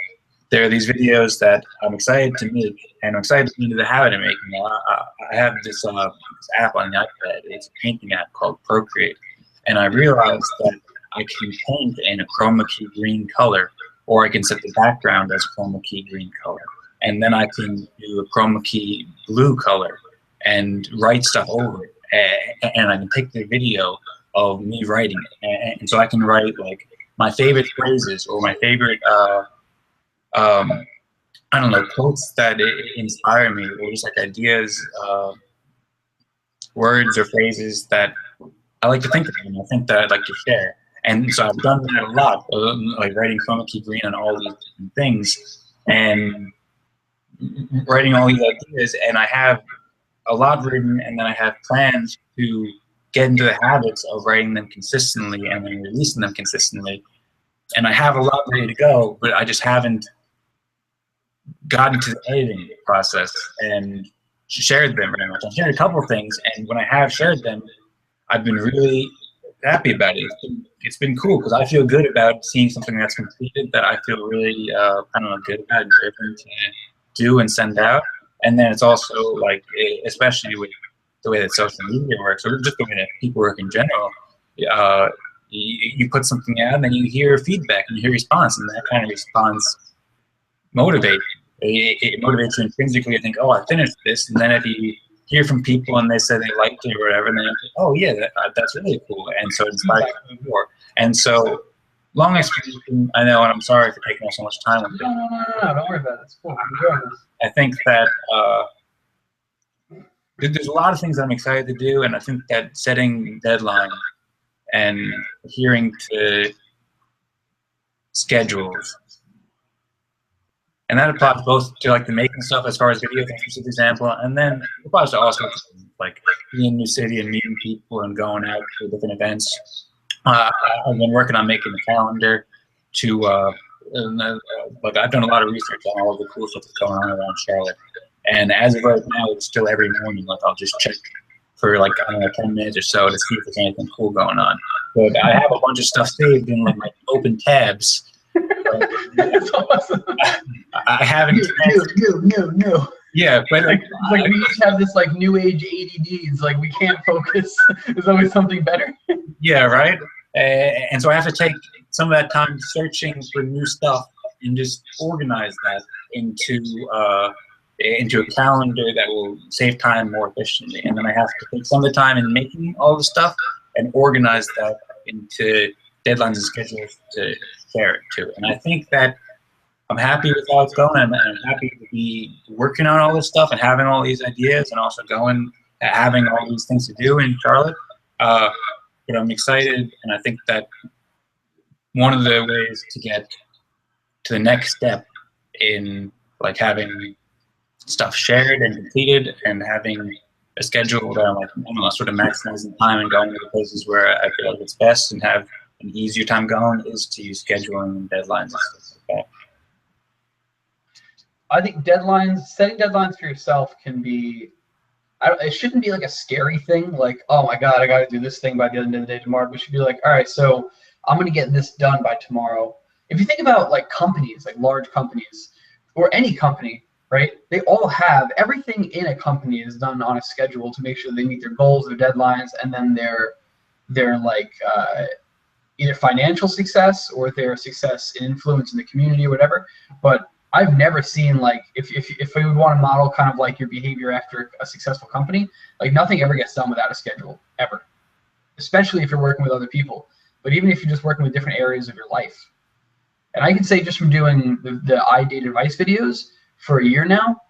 There are these videos that I'm excited to make, and I'm excited to get into the habit of making. I have this app on the iPad. It's a painting app called Procreate, and I realized that I can paint in a chroma key green color, or I can set the background as chroma key green color, and then I can do a chroma key blue color and write stuff over it, and I can take the video of me writing it, and so I can write like my favorite phrases or my favorite I don't know, quotes that inspire me, or just like ideas, words or phrases that I like to think about and I think that I'd like to share. And so I've done that a lot, like writing chroma key green on all these different things and writing all these ideas. And I have a lot written, and then I have plans to get into the habits of writing them consistently and then releasing them consistently. And I have a lot ready to go, but I just haven't gotten to the editing process and shared them very much. I've shared a couple of things, and when I have shared them, I've been really happy about it. It's been cool because I feel good about seeing something that's completed that I feel really, I don't know, good about and driven to do and send out. And then it's also like, especially with the way that social media works, or just the way that people work in general, you put something out and then you hear feedback and you hear response, and that kind of response motivates. It motivates you intrinsically to think, oh, I finished this. And then if you hear from people and they say they liked it or whatever, and then you think, oh yeah, that's really cool. And so it's like more. And so long explanation, I know, and I'm sorry for taking up so much time with it. No, don't worry about it. It's cool. I'm enjoying this. I think that there's a lot of things that I'm excited to do, and I think that setting deadline and adhering to schedules, and that applies both to like the making stuff as far as videos, for example, and then it applies to also like being in a new city and meeting people and going out to different events. I've been working on making a calendar to like I've done a lot of research on all of the cool stuff that's going on around Charlotte, and as of right now, it's still every morning. Like I'll just check for like, I don't know, 10 minutes or so to see if there's anything cool going on. But I have a bunch of stuff saved in like my open tabs. That's awesome. I haven't. No. Yeah, but like we each have this like new age ADD. It's like we can't focus. There's always something better. Yeah, right. And so I have to take some of that time searching for new stuff and just organize that into a calendar that will save time more efficiently. And then I have to take some of the time in making all the stuff and organize that into deadlines and schedules to share it too. And I think that I'm happy with how it's going, and I'm happy to be working on all this stuff and having all these ideas and also having all these things to do in Charlotte. But I'm excited, and I think that one of the ways to get to the next step in like having stuff shared and completed and having a schedule that I'm like, I don't know, sort of maximizing time and going to the places where I feel like it's best and have an easier time going is to use scheduling and deadlines and stuff like that. I think setting deadlines for yourself can be, it shouldn't be like a scary thing, like, oh my God, I got to do this thing by the end of the day tomorrow. But it should be like, all right, so I'm going to get this done by tomorrow. If you think about like companies, like large companies or any company, right? They all have, everything in a company is done on a schedule to make sure they meet their goals, their deadlines, and then their like either financial success or their success in influence in the community or whatever. But I've never seen like, if we would want to model kind of like your behavior after a successful company, like nothing ever gets done without a schedule, ever. Especially if you're working with other people. But even if you're just working with different areas of your life. And I can say just from doing the eye date advice videos for a year now,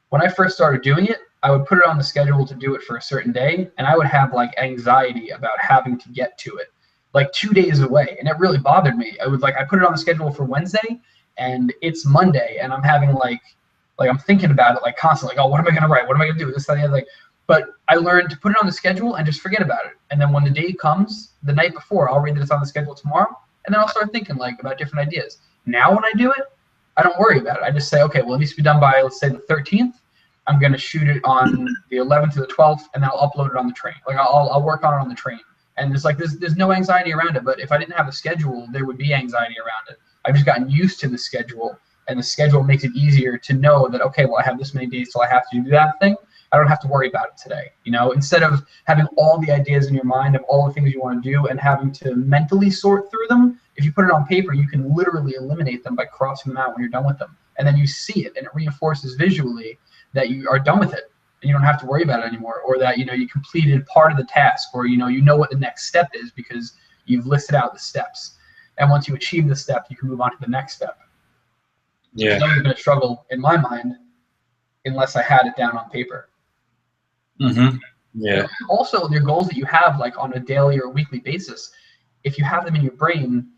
when I first started doing it, I would put it on the schedule to do it for a certain day, and I would have like anxiety about having to get to it like 2 days away, and it really bothered me. I put it on the schedule for Wednesday, and it's Monday, and I'm having like I'm thinking about it like constantly, like, oh, what am I gonna write? What am I gonna do? This, that, the other. Like, but I learned to put it on the schedule and just forget about it. And then when the day comes, the night before, I'll read that it's on the schedule tomorrow, and then I'll start thinking like about different ideas. Now when I do it, I don't worry about it. I just say, okay, well, it needs to be done by, let's say, the 13th. I'm gonna shoot it on the 11th or the 12th, and then I'll upload it on the train. Like I'll work on it on the train. And there's no anxiety around it. But if I didn't have a schedule, there would be anxiety around it. I've just gotten used to the schedule, and the schedule makes it easier to know that, okay, well, I have this many days till I have to do that thing. I don't have to worry about it today. You know, instead of having all the ideas in your mind of all the things you want to do and having to mentally sort through them, if you put it on paper, you can literally eliminate them by crossing them out when you're done with them. And then you see it, and it reinforces visually that you are done with it. And you don't have to worry about it anymore, or that, you know, you completed part of the task, or, you know what the next step is because you've listed out the steps. And once you achieve the step, you can move on to the next step. Yeah. It's never been a struggle in my mind unless I had it down on paper. Mm-hmm. Yeah. Also, your goals that you have like on a daily or weekly basis, if you have them in your brain,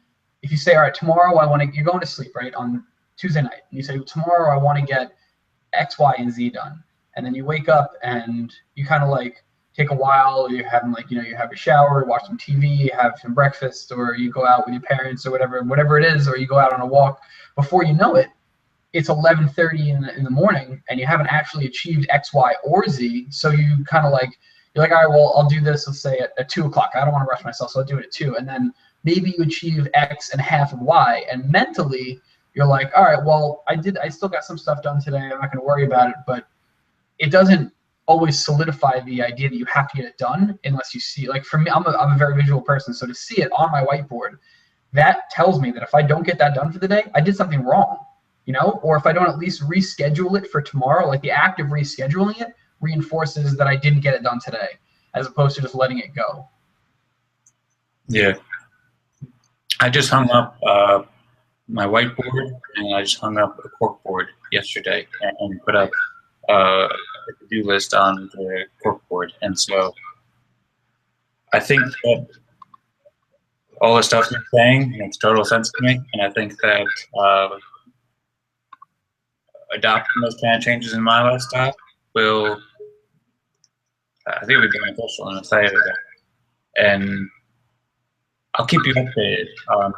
if you say, all right, tomorrow you're going to sleep, right, on Tuesday night, and you say, tomorrow I want to get X, Y, and Z done. And then you wake up and you kind of like take a while, you're having like, you have your shower, watch some TV, have some breakfast, or you go out with your parents or whatever it is, or you go out on a walk. Before you know it, it's 11:30 in the morning, and you haven't actually achieved X, Y, or Z. So you kind of like, you're like, all right, well, I'll do this, let's say at 2 o'clock. I don't want to rush myself, so I'll do it at 2. And then maybe you achieve X and half of Y, and mentally you're like, all right, well, I still got some stuff done today. I'm not going to worry about it, but it doesn't always solidify the idea that you have to get it done unless you see, like for me, I'm a very visual person. So to see it on my whiteboard, that tells me that if I don't get that done for the day, I did something wrong, or if I don't at least reschedule it for tomorrow, like the act of rescheduling it reinforces that I didn't get it done today, as opposed to just letting it go. Yeah. I just hung up my whiteboard, and I just hung up a corkboard yesterday and put up a to-do list on the corkboard. And so I think that all the stuff you're saying makes total sense to me, and I think that adopting those kind of changes in my lifestyle will, I think, it'll be beneficial, and I'm excited about it. And I'll keep you updated on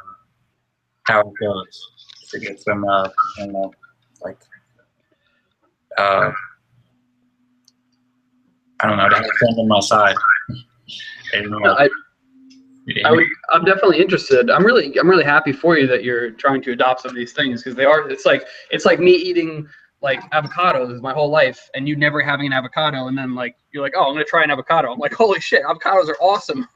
how it goes to get some, I don't know, to have a friend on my side. I'm definitely interested. I'm really happy for you that you're trying to adopt some of these things, because it's like me eating like avocados my whole life and you never having an avocado, and then like you're like, oh, I'm gonna try an avocado. I'm like, holy shit, avocados are awesome.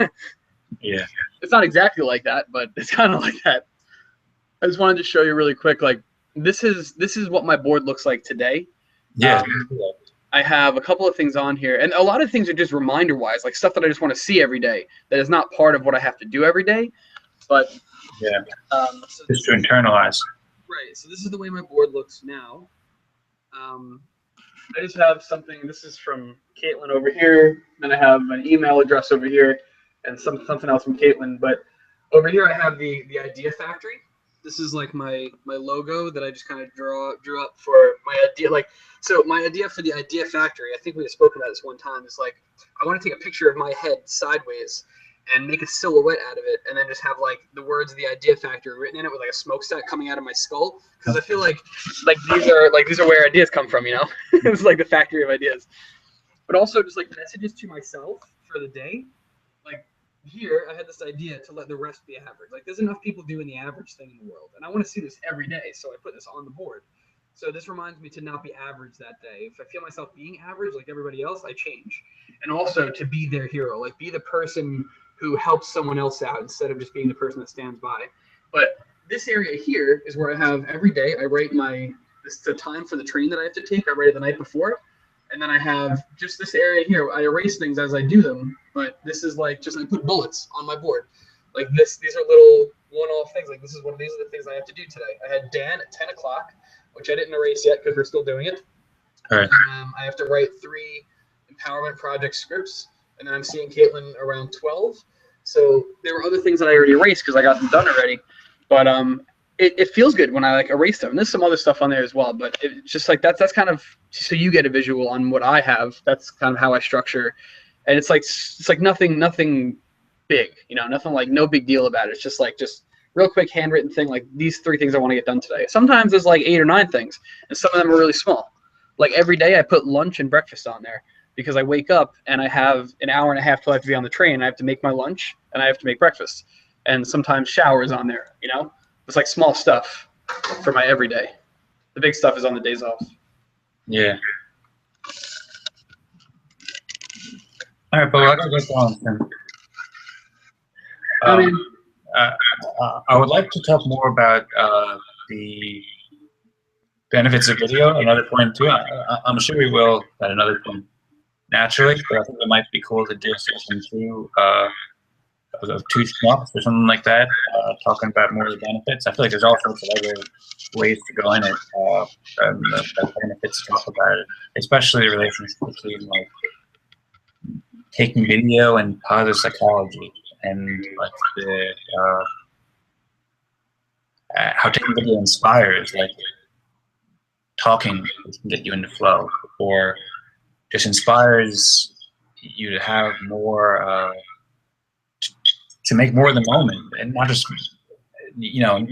Yeah. It's not exactly like that, but it's kind of like that. I just wanted to show you really quick, like this is what my board looks like today. Yeah. I have a couple of things on here, and a lot of things are just reminder-wise, like stuff that I just want to see every day that is not part of what I have to do every day. But yeah, just to internalize. Right. So this is the way my board looks now. I just have something. This is from Caitlin over here. Then I have an email address over here, and something else from Caitlin. But over here I have the Idea Factory. This is like my logo that I just kind of drew up for my idea. Like, so my idea for the Idea Factory, I think we had spoken about this one time, is like, I want to take a picture of my head sideways and make a silhouette out of it, and then just have like the words of the Idea Factory written in it with like a smokestack coming out of my skull, because I feel like these are where ideas come from, It's like the factory of ideas. But also just like messages to myself for the day. Like here, I had this idea to let the rest be average. Like there's enough people doing the average thing in the world, and I want to see this every day, so I put this on the board. So this reminds me to not be average that day. If I feel myself being average like everybody else, I change. And also to be their hero, like be the person who helps someone else out instead of just being the person that stands by. But this area here is where I have every day, I write the time for the train that I have to take, I write it the night before. And then I have just this area here. I erase things as I do them, but this is like I put bullets on my board. Like these are little one-off things. Like these are the things I have to do today. I had Dan at 10 o'clock, which I didn't erase yet because we're still doing it. All right. I have to write 3 empowerment project scripts, and then I'm seeing Caitlin around 12. So there were other things that I already erased because I got them done already. But it feels good when I like erase them. And there's some other stuff on there as well, but it's just like that's kind of so you get a visual on what I have. That's kind of how I structure, and it's like nothing big, nothing like no big deal about it. It's just real quick handwritten thing, like these 3 things I want to get done today. Sometimes there's like 8 or 9 things, and some of them are really small. Like every day I put lunch and breakfast on there because I wake up and I have an hour and a half till I have to be on the train. I have to make my lunch and I have to make breakfast, and sometimes showers on there. It's like small stuff for my everyday. The big stuff is on the days off. Yeah. All right, but I gotta get going. I would like to talk more about the benefits of video. Another point too. I'm sure we will at another point naturally, but I think it might be cool to do a session 2 of 2 schmucks or something like that, talking about more of the benefits. I feel like there's all sorts of other ways to go in it, and the benefits to talk about it, especially the relationship between like taking video and positive psychology, and like the how taking video inspires, like talking can get you into flow, or just inspires you to have more, to make more of the moment, and not just, the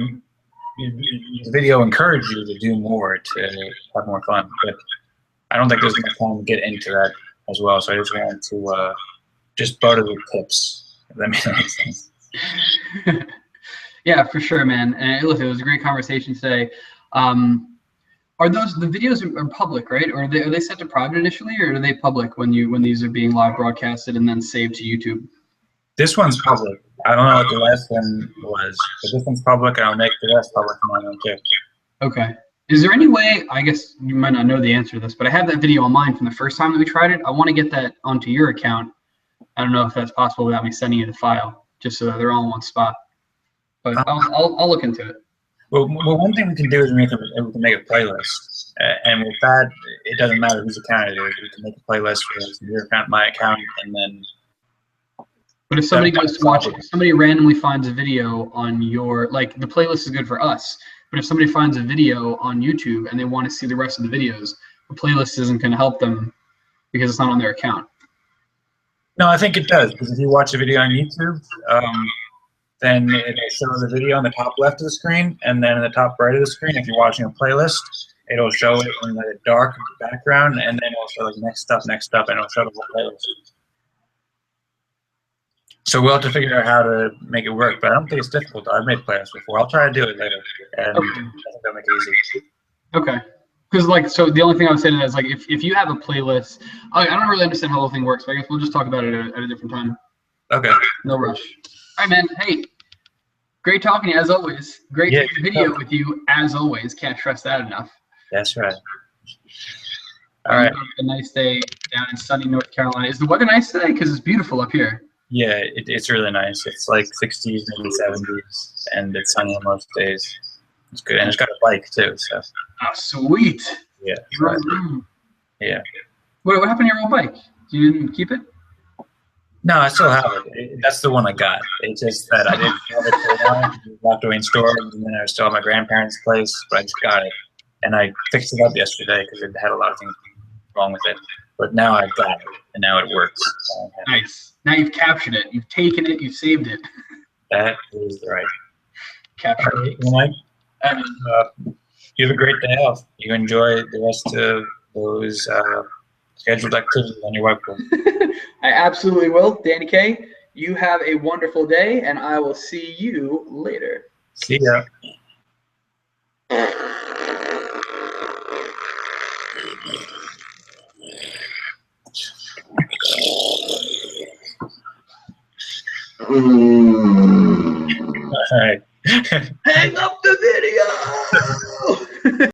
video encourages you to do more, to have more fun. But I don't think there's enough time to get into that as well. So I just wanted to just butter the tips, if that makes sense. Yeah, for sure, man. And look, it was a great conversation today. Are the videos are public, right? Or are they set to private initially, or are they public when these are being live broadcasted and then saved to YouTube? This one's public. I don't know what the last one was, but this one's public, and I'll make the rest public tomorrow too. Okay. Is there any way, I guess you might not know the answer to this, but I have that video on mine from the first time that we tried it. I want to get that onto your account. I don't know if that's possible without me sending you the file, just so that they're all in one spot. But I'll look into it. Well, one thing we can do is we can make a playlist, and with that, it doesn't matter whose account it is. We can make a playlist for your account, my account, and then. But if somebody goes to watch it, if somebody randomly finds a video on your, like the playlist is good for us, but if somebody finds a video on YouTube and they want to see the rest of the videos, the playlist isn't going to help them because it's not on their account. No, I think it does, because if you watch a video on YouTube, then it'll show the video on the top left of the screen, and then in the top right of the screen, if you're watching a playlist, it'll show it in the dark background, and then it'll show like next up, and it'll show the whole playlist. So we'll have to figure out how to make it work, but I don't think it's difficult. I've made playlists before. I'll try to do it later, and I think that'll make it easy. Okay. Because so the only thing I would say to that is if you have a playlist, I don't really understand how the whole thing works, but I guess we'll just talk about it at a different time. Okay. No rush. All right, man. Hey, great talking to you as always. Great video with you as always. Can't stress that enough. That's right. All right. A nice day down in sunny North Carolina. Is the weather nice today? Because it's beautiful up here. Yeah, it's really nice. It's like 60s, maybe 70s, and it's sunny on most days. It's good, and it's got a bike too. So. Oh, sweet. Yeah. Yeah. What happened to your old bike? You didn't keep it? No, I still have it. That's the one I got. It's just that I didn't have it for a while. It was locked away in storage, and then I was still at my grandparents' place, but I just got it. And I fixed it up yesterday because it had a lot of things wrong with it. But now I've got it, and now it works. Nice. Now you've captured it. You've taken it. You've saved it. That is right. Captured it. Mike, you have a great day off. You enjoy the rest of those scheduled activities on your whiteboard. I absolutely will. Danny K, you have a wonderful day, and I will see you later. See ya. All right. Hang up the video!